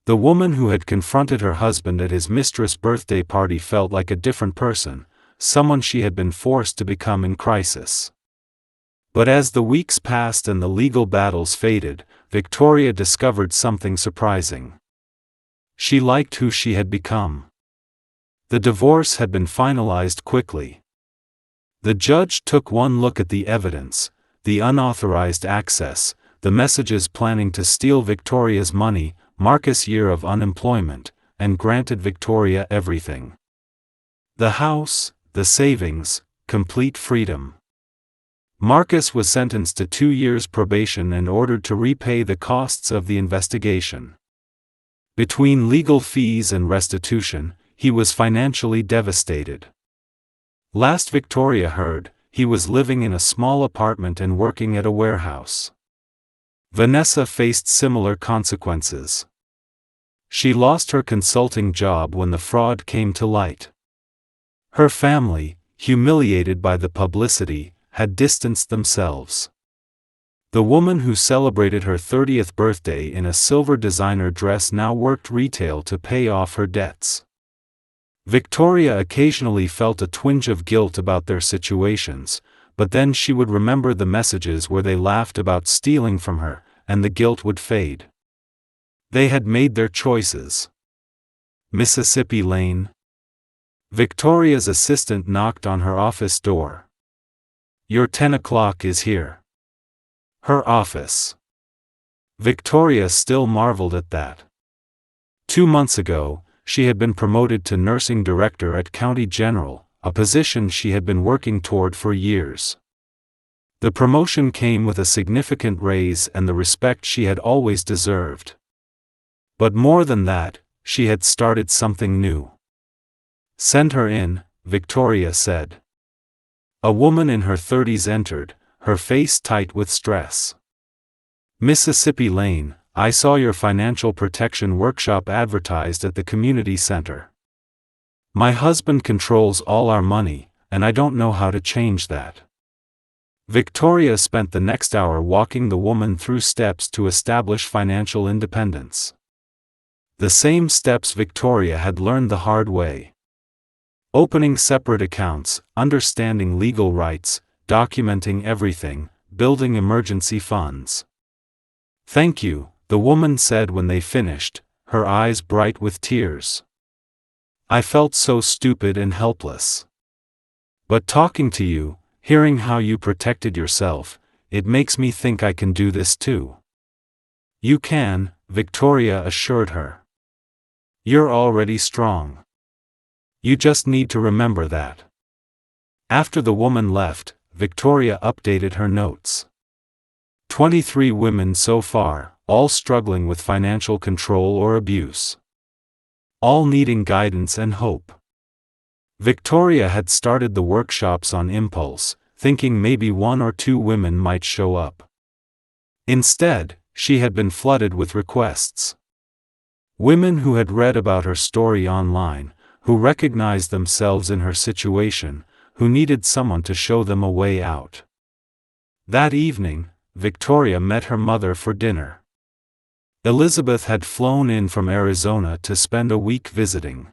The woman who had confronted her husband at his mistress' birthday party felt like a different person, someone she had been forced to become in crisis. But as the weeks passed and the legal battles faded, Victoria discovered something surprising. She liked who she had become. The divorce had been finalized quickly. The judge took one look at the evidence, the unauthorized access, the messages planning to steal Victoria's money, Marcus' year of unemployment, and granted Victoria everything. The house, the savings, complete freedom. Marcus was sentenced to 2 years probation and ordered to repay the costs of the investigation. Between legal fees and restitution, he was financially devastated. Last Victoria heard, he was living in a small apartment and working at a warehouse. Vanessa faced similar consequences. She lost her consulting job when the fraud came to light. Her family, humiliated by the publicity, had distanced themselves. The woman who celebrated her 30th birthday in a silver designer dress now worked retail to pay off her debts. Victoria occasionally felt a twinge of guilt about their situations, but then she would remember the messages where they laughed about stealing from her, and the guilt would fade. They had made their choices. Mississippi Lane. Victoria's assistant knocked on her office door. "Your 10 o'clock is here." Her office. Victoria still marveled at that. 2 months ago, she had been promoted to nursing director at County General, a position she had been working toward for years. The promotion came with a significant raise and the respect she had always deserved. But more than that, she had started something new. "Send her in," Victoria said. A woman in her 30s entered, her face tight with stress. "Mississippi Lane, I saw your financial protection workshop advertised at the community center. My husband controls all our money, and I don't know how to change that." Victoria spent the next hour walking the woman through steps to establish financial independence. The same steps Victoria had learned the hard way. Opening separate accounts, understanding legal rights, documenting everything, building emergency funds. "Thank you," the woman said when they finished, her eyes bright with tears. "I felt so stupid and helpless. But talking to you, hearing how you protected yourself, it makes me think I can do this too." "You can," Victoria assured her. "You're already strong. You just need to remember that." After the woman left, Victoria updated her notes. 23 women so far, all struggling with financial control or abuse. All needing guidance and hope. Victoria had started the workshops on impulse, thinking maybe 1 or 2 women might show up. Instead, she had been flooded with requests. Women who had read about her story online, who recognized themselves in her situation, who needed someone to show them a way out. That evening, Victoria met her mother for dinner. Elizabeth had flown in from Arizona to spend a week visiting.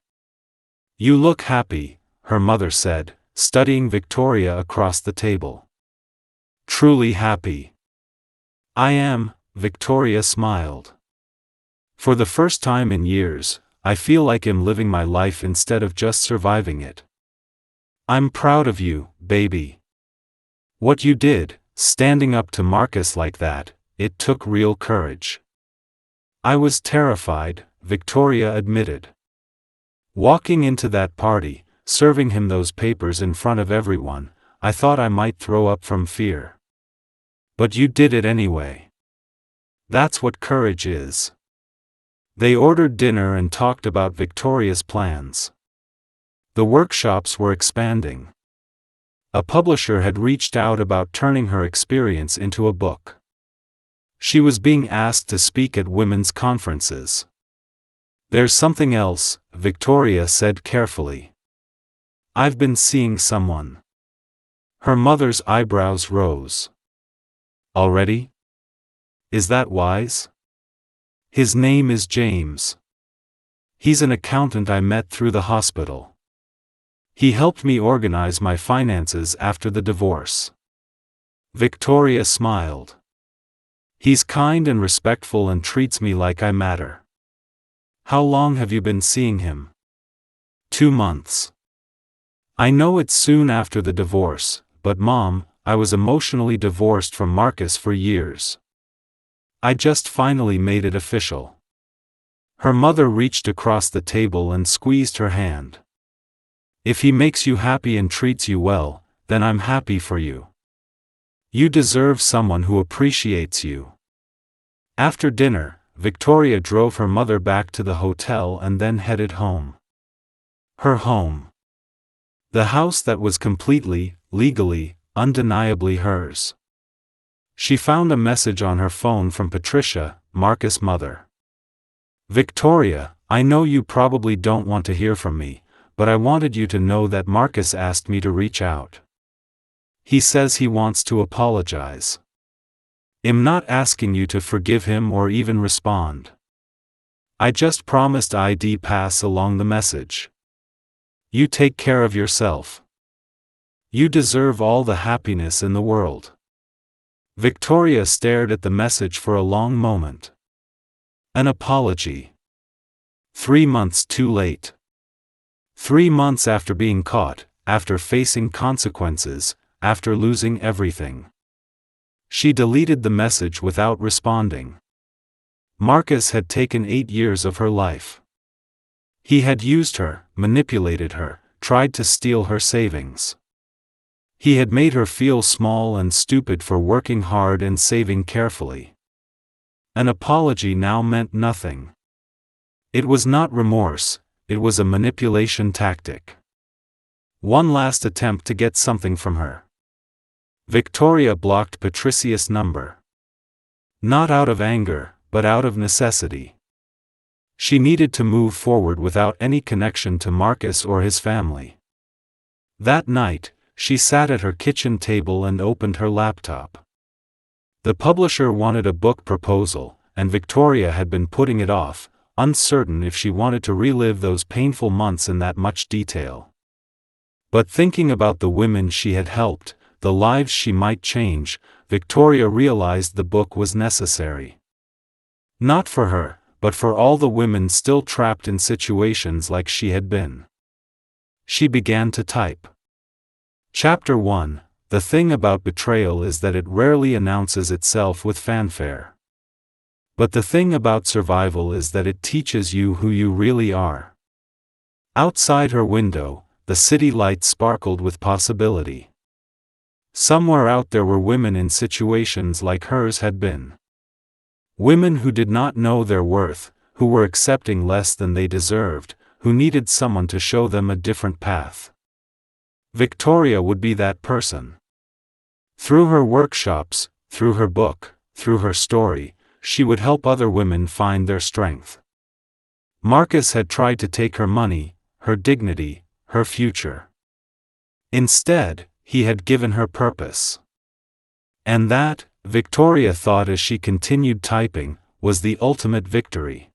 "You look happy," her mother said, studying Victoria across the table. "Truly happy." "I am," Victoria smiled. "For the first time in years, I feel like I'm living my life instead of just surviving it. I'm proud of you, baby. What you did, standing up to Marcus like that, it took real courage." "I was terrified," Victoria admitted. "Walking into that party, serving him those papers in front of everyone, I thought I might throw up from fear. But you did it anyway. That's what courage is." They ordered dinner and talked about Victoria's plans. The workshops were expanding. A publisher had reached out about turning her experience into a book. She was being asked to speak at women's conferences. "There's something else," Victoria said carefully. "I've been seeing someone." Her mother's eyebrows rose. "Already? Is that wise?" "His name is James. He's an accountant I met through the hospital. He helped me organize my finances after the divorce." Victoria smiled. "He's kind and respectful and treats me like I matter." "How long have you been seeing him?" 2 months. "I know it's soon after the divorce, but Mom, I was emotionally divorced from Marcus for years. I just finally made it official." Her mother reached across the table and squeezed her hand. "If he makes you happy and treats you well, then I'm happy for you. You deserve someone who appreciates you." After dinner, Victoria drove her mother back to the hotel and then headed home. Her home. The house that was completely, legally, undeniably hers. She found a message on her phone from Patricia, Marcus' mother. "Victoria, I know you probably don't want to hear from me, but I wanted you to know that Marcus asked me to reach out. He says he wants to apologize. I'm not asking you to forgive him or even respond. I just promised I'd pass along the message. You take care of yourself. You deserve all the happiness in the world." Victoria stared at the message for a long moment. An apology. 3 months too late. 3 months after being caught, after facing consequences, after losing everything. She deleted the message without responding. Marcus had taken 8 years of her life. He had used her, manipulated her, tried to steal her savings. He had made her feel small and stupid for working hard and saving carefully. An apology now meant nothing. It was not remorse, it was a manipulation tactic. One last attempt to get something from her. Victoria blocked Patricia's number. Not out of anger, but out of necessity. She needed to move forward without any connection to Marcus or his family. That night, she sat at her kitchen table and opened her laptop. The publisher wanted a book proposal, and Victoria had been putting it off, uncertain if she wanted to relive those painful months in that much detail. But thinking about the women she had helped, the lives she might change, Victoria realized the book was necessary. Not for her, but for all the women still trapped in situations like she had been. She began to type. Chapter 1. The thing about betrayal is that it rarely announces itself with fanfare. But the thing about survival is that it teaches you who you really are. Outside her window, the city lights sparkled with possibility. Somewhere out there were women in situations like hers had been. Women who did not know their worth, who were accepting less than they deserved, who needed someone to show them a different path. Victoria would be that person. Through her workshops, through her book, through her story, she would help other women find their strength. Marcus had tried to take her money, her dignity, her future. Instead, he had given her purpose. And that, Victoria thought as she continued typing, was the ultimate victory.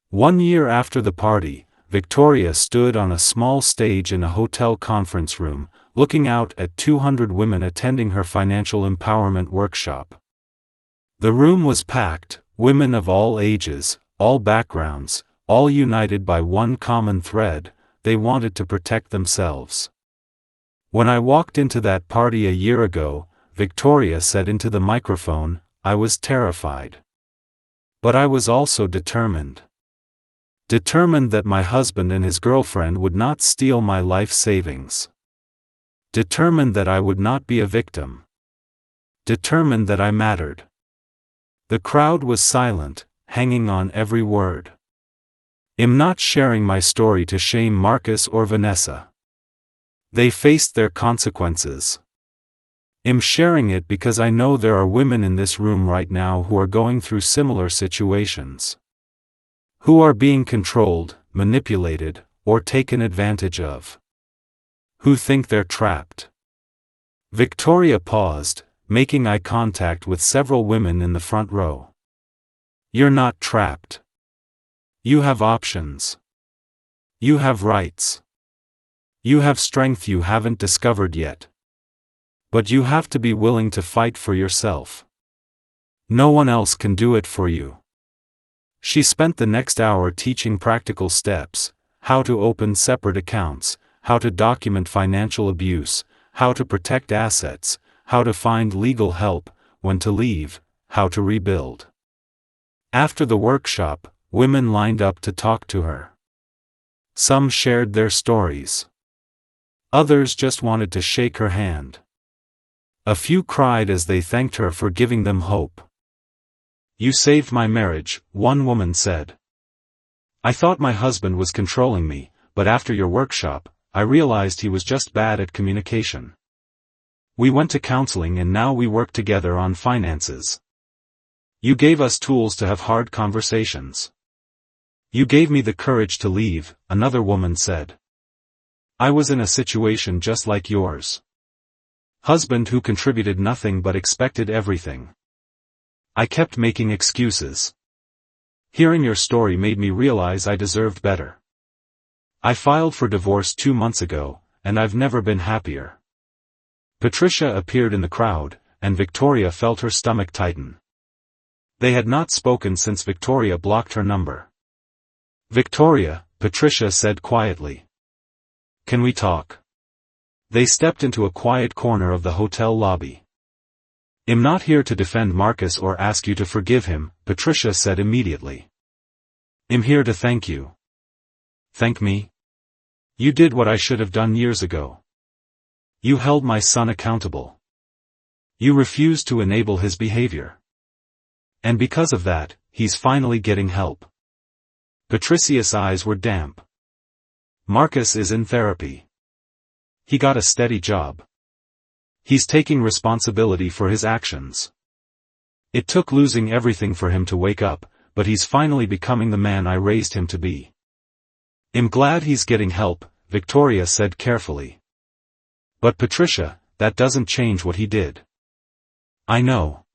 1 year after the party, Victoria stood on a small stage in a hotel conference room, looking out at 200 women attending her financial empowerment workshop. The room was packed, women of all ages, all backgrounds, all united by one common thread: they wanted to protect themselves. When I walked into that party a year ago, Victoria said into the microphone, I was terrified. But I was also determined. Determined that my husband and his girlfriend would not steal my life savings. Determined that I would not be a victim. Determined that I mattered. The crowd was silent, hanging on every word. I'm not sharing my story to shame Marcus or Vanessa. They faced their consequences. I'm sharing it because I know there are women in this room right now who are going through similar situations. Who are being controlled, manipulated, or taken advantage of. Who think they're trapped. Victoria paused, making eye contact with several women in the front row. You're not trapped. You have options. You have rights. You have strength you haven't discovered yet. But you have to be willing to fight for yourself. No one else can do it for you. She spent the next hour teaching practical steps: how to open separate accounts, how to document financial abuse, how to protect assets, how to find legal help, when to leave, how to rebuild. After the workshop, women lined up to talk to her. Some shared their stories. Others just wanted to shake her hand. A few cried as they thanked her for giving them hope. You saved my marriage, one woman said. I thought my husband was controlling me, but after your workshop, I realized he was just bad at communication. We went to counseling and now we work together on finances. You gave us tools to have hard conversations. You gave me the courage to leave, another woman said. I was in a situation just like yours. Husband who contributed nothing but expected everything. I kept making excuses. Hearing your story made me realize I deserved better. I filed for divorce 2 months ago, and I've never been happier. Patricia appeared in the crowd, and Victoria felt her stomach tighten. They had not spoken since Victoria blocked her number. Victoria, Patricia said quietly. Can we talk? They stepped into a quiet corner of the hotel lobby. I'm not here to defend Marcus or ask you to forgive him, Patricia said immediately. I'm here to thank you. Thank me? You did what I should have done years ago. You held my son accountable. You refused to enable his behavior. And because of that, he's finally getting help. Patricia's eyes were damp. Marcus is in therapy. He got a steady job. He's taking responsibility for his actions. It took losing everything for him to wake up, but he's finally becoming the man I raised him to be. I'm glad he's getting help, Victoria said carefully. But Patricia, that doesn't change what he did. I know.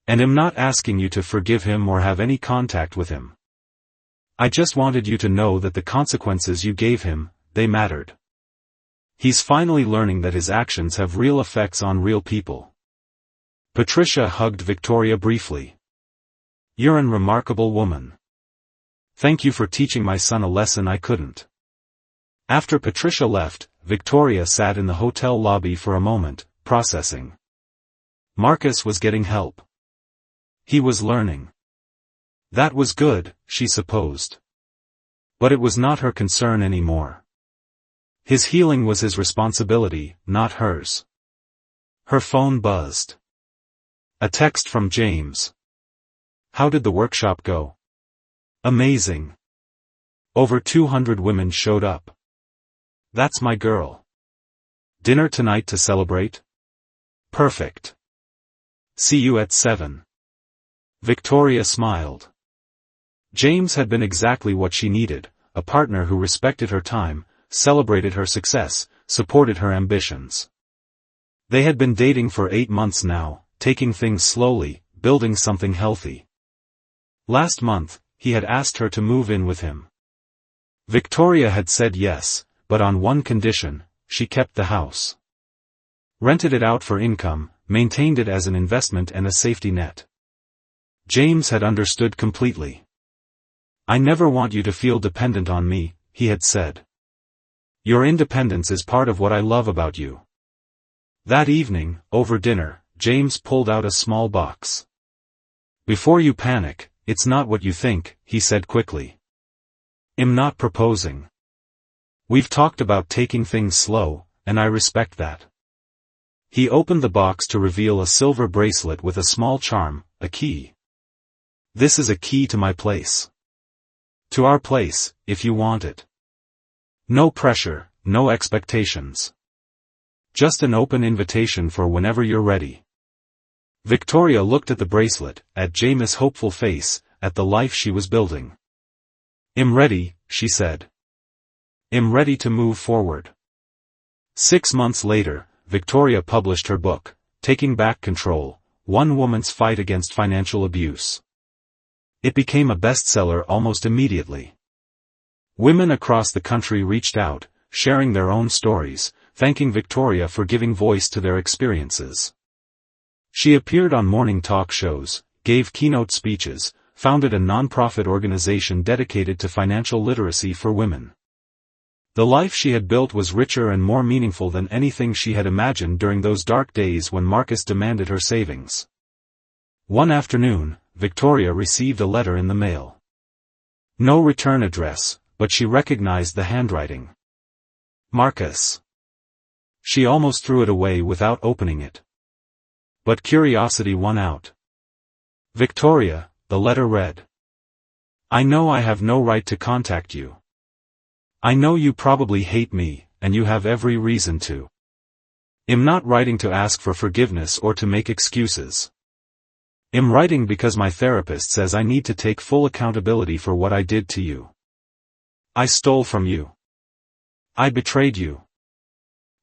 And I'm not asking you to forgive him or have any contact with him. I just wanted you to know that the consequences you gave him, they mattered. He's finally learning that his actions have real effects on real people. Patricia hugged Victoria briefly. You're an remarkable woman. Thank you for teaching my son a lesson I couldn't. After Patricia left, Victoria sat in the hotel lobby for a moment, processing. Marcus was getting help. He was learning. That was good, she supposed. But it was not her concern anymore. His healing was his responsibility, not hers. Her phone buzzed. A text from James. How did the workshop go? Amazing. Over 200 women showed up. That's my girl. Dinner tonight to celebrate? Perfect. See you at 7. Victoria smiled. James had been exactly what she needed, a partner who respected her time, celebrated her success, supported her ambitions. They had been dating for 8 months now, taking things slowly, building something healthy. Last month, he had asked her to move in with him. Victoria had said yes, but on one condition: she kept the house. Rented it out for income, maintained it as an investment and a safety net. James had understood completely. I never want you to feel dependent on me, he had said. Your independence is part of what I love about you. That evening, over dinner, James pulled out a small box. Before you panic, it's not what you think, he said quickly. I'm not proposing. We've talked about taking things slow, and I respect that. He opened the box to reveal a silver bracelet with a small charm, a key. This is a key to my place. To our place, if you want it. No pressure, no expectations. Just an open invitation for whenever you're ready. Victoria looked at the bracelet, at James' hopeful face, at the life she was building. I'm ready, she said. I'm ready to move forward. 6 months later, Victoria published her book, Taking Back Control: One Woman's Fight Against Financial Abuse. It became a bestseller almost immediately. Women across the country reached out, sharing their own stories, thanking Victoria for giving voice to their experiences. She appeared on morning talk shows, gave keynote speeches, founded a non-profit organization dedicated to financial literacy for women. The life she had built was richer and more meaningful than anything she had imagined during those dark days when Marcus demanded her savings. One afternoon, Victoria received a letter in the mail. No return address, but she recognized the handwriting. Marcus. She almost threw it away without opening it. But curiosity won out. Victoria, the letter read. I know I have no right to contact you. I know you probably hate me, and you have every reason to. I'm not writing to ask for forgiveness or to make excuses. I'm writing because my therapist says I need to take full accountability for what I did to you. I stole from you. I betrayed you.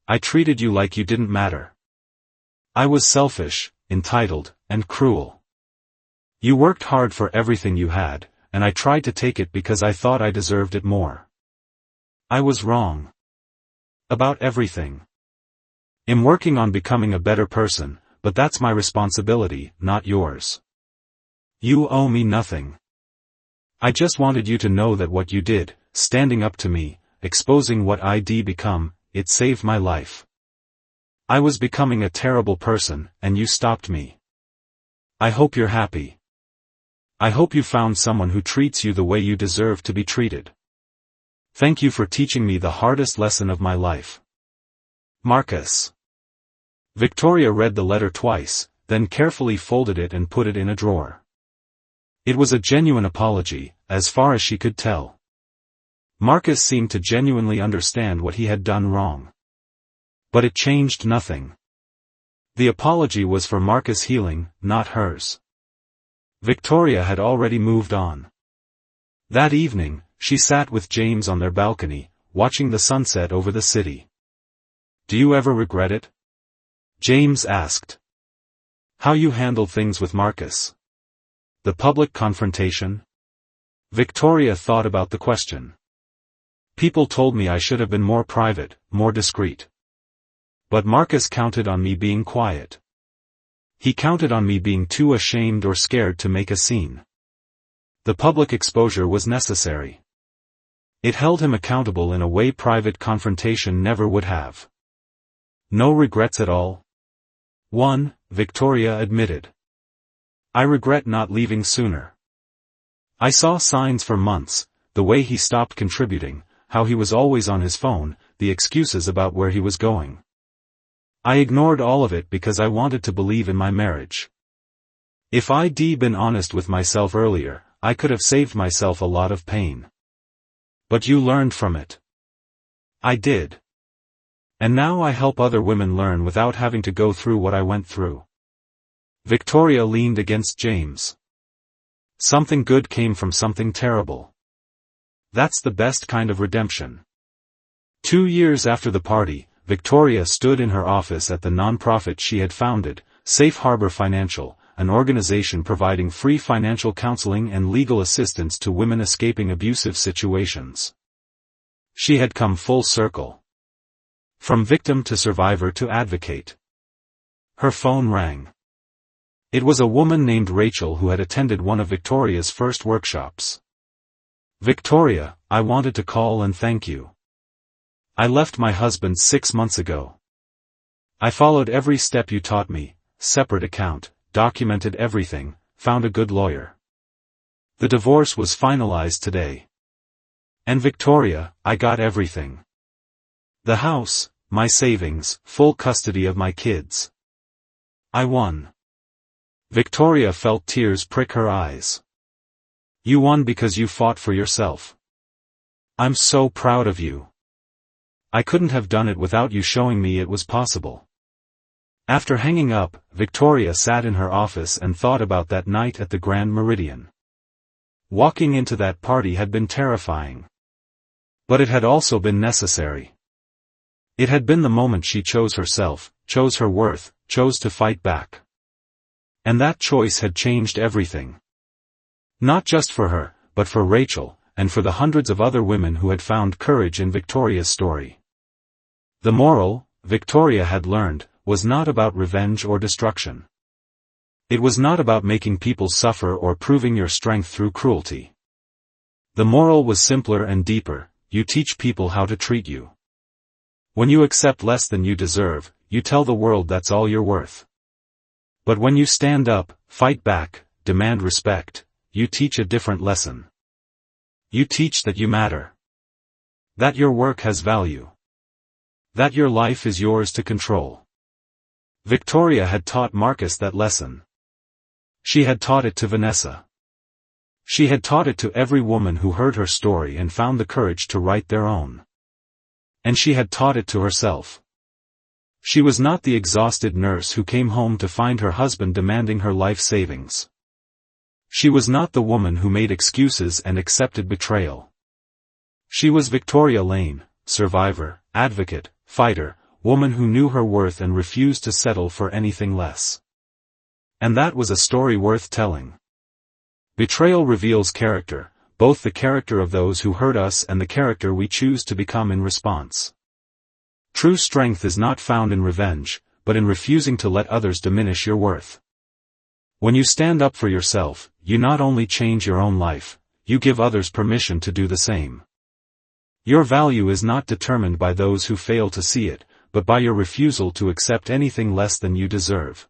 I treated you like you didn't matter. I was selfish, entitled, and cruel. You worked hard for everything you had, and I tried to take it because I thought I deserved it more. I was wrong. About everything. I'm working on becoming a better person, but that's my responsibility, not yours. You owe me nothing. I just wanted you to know that what you did, standing up to me, exposing what I'd become, it saved my life. I was becoming a terrible person, and you stopped me. I hope you're happy. I hope you found someone who treats you the way you deserve to be treated. Thank you for teaching me the hardest lesson of my life. Marcus. Victoria read the letter twice, then carefully folded it and put it in a drawer. It was a genuine apology, as far as she could tell. Marcus seemed to genuinely understand what he had done wrong. But it changed nothing. The apology was for Marcus' healing, not hers. Victoria had already moved on. That evening, she sat with James on their balcony, watching the sunset over the city. Do you ever regret it? James asked. How you handled things with Marcus? The public confrontation? Victoria thought about the question. People told me I should have been more private, more discreet. But Marcus counted on me being quiet. He counted on me being too ashamed or scared to make a scene. The public exposure was necessary. It held him accountable in a way private confrontation never would have. No regrets at all? One, Victoria admitted. I regret not leaving sooner. I saw signs for months, the way he stopped contributing, how he was always on his phone, the excuses about where he was going. I ignored all of it because I wanted to believe in my marriage. If I'd been honest with myself earlier, I could have saved myself a lot of pain. But you learned from it. I did. And now I help other women learn without having to go through what I went through. Victoria leaned against James. Something good came from something terrible. That's the best kind of redemption. 2 years after the party, Victoria stood in her office at the nonprofit she had founded, Safe Harbor Financial, an organization providing free financial counseling and legal assistance to women escaping abusive situations. She had come full circle. From victim to survivor to advocate. Her phone rang. It was a woman named Rachel who had attended one of Victoria's first workshops. Victoria, I wanted to call and thank you. I left my husband 6 months ago. I followed every step you taught me, separate account, documented everything, found a good lawyer. The divorce was finalized today. And Victoria, I got everything. The house, my savings, full custody of my kids. I won. Victoria felt tears prick her eyes. You won because you fought for yourself. I'm so proud of you. I couldn't have done it without you showing me it was possible. After hanging up, Victoria sat in her office and thought about that night at the Grand Meridian. Walking into that party had been terrifying. But it had also been necessary. It had been the moment she chose herself, chose her worth, chose to fight back. And that choice had changed everything. Not just for her, but for Rachel, and for the hundreds of other women who had found courage in Victoria's story. The moral, Victoria had learned, was not about revenge or destruction. It was not about making people suffer or proving your strength through cruelty. The moral was simpler and deeper: you teach people how to treat you. When you accept less than you deserve, you tell the world that's all you're worth. But when you stand up, fight back, demand respect, you teach a different lesson. You teach that you matter. That your work has value. That your life is yours to control. Victoria had taught Marcus that lesson. She had taught it to Vanessa. She had taught it to every woman who heard her story and found the courage to write their own. And she had taught it to herself. She was not the exhausted nurse who came home to find her husband demanding her life savings. She was not the woman who made excuses and accepted betrayal. She was Victoria Lane, survivor, advocate, fighter, woman who knew her worth and refused to settle for anything less. And that was a story worth telling. Betrayal reveals character, both the character of those who hurt us and the character we choose to become in response. True strength is not found in revenge, but in refusing to let others diminish your worth. When you stand up for yourself, you not only change your own life, you give others permission to do the same. Your value is not determined by those who fail to see it, but by your refusal to accept anything less than you deserve.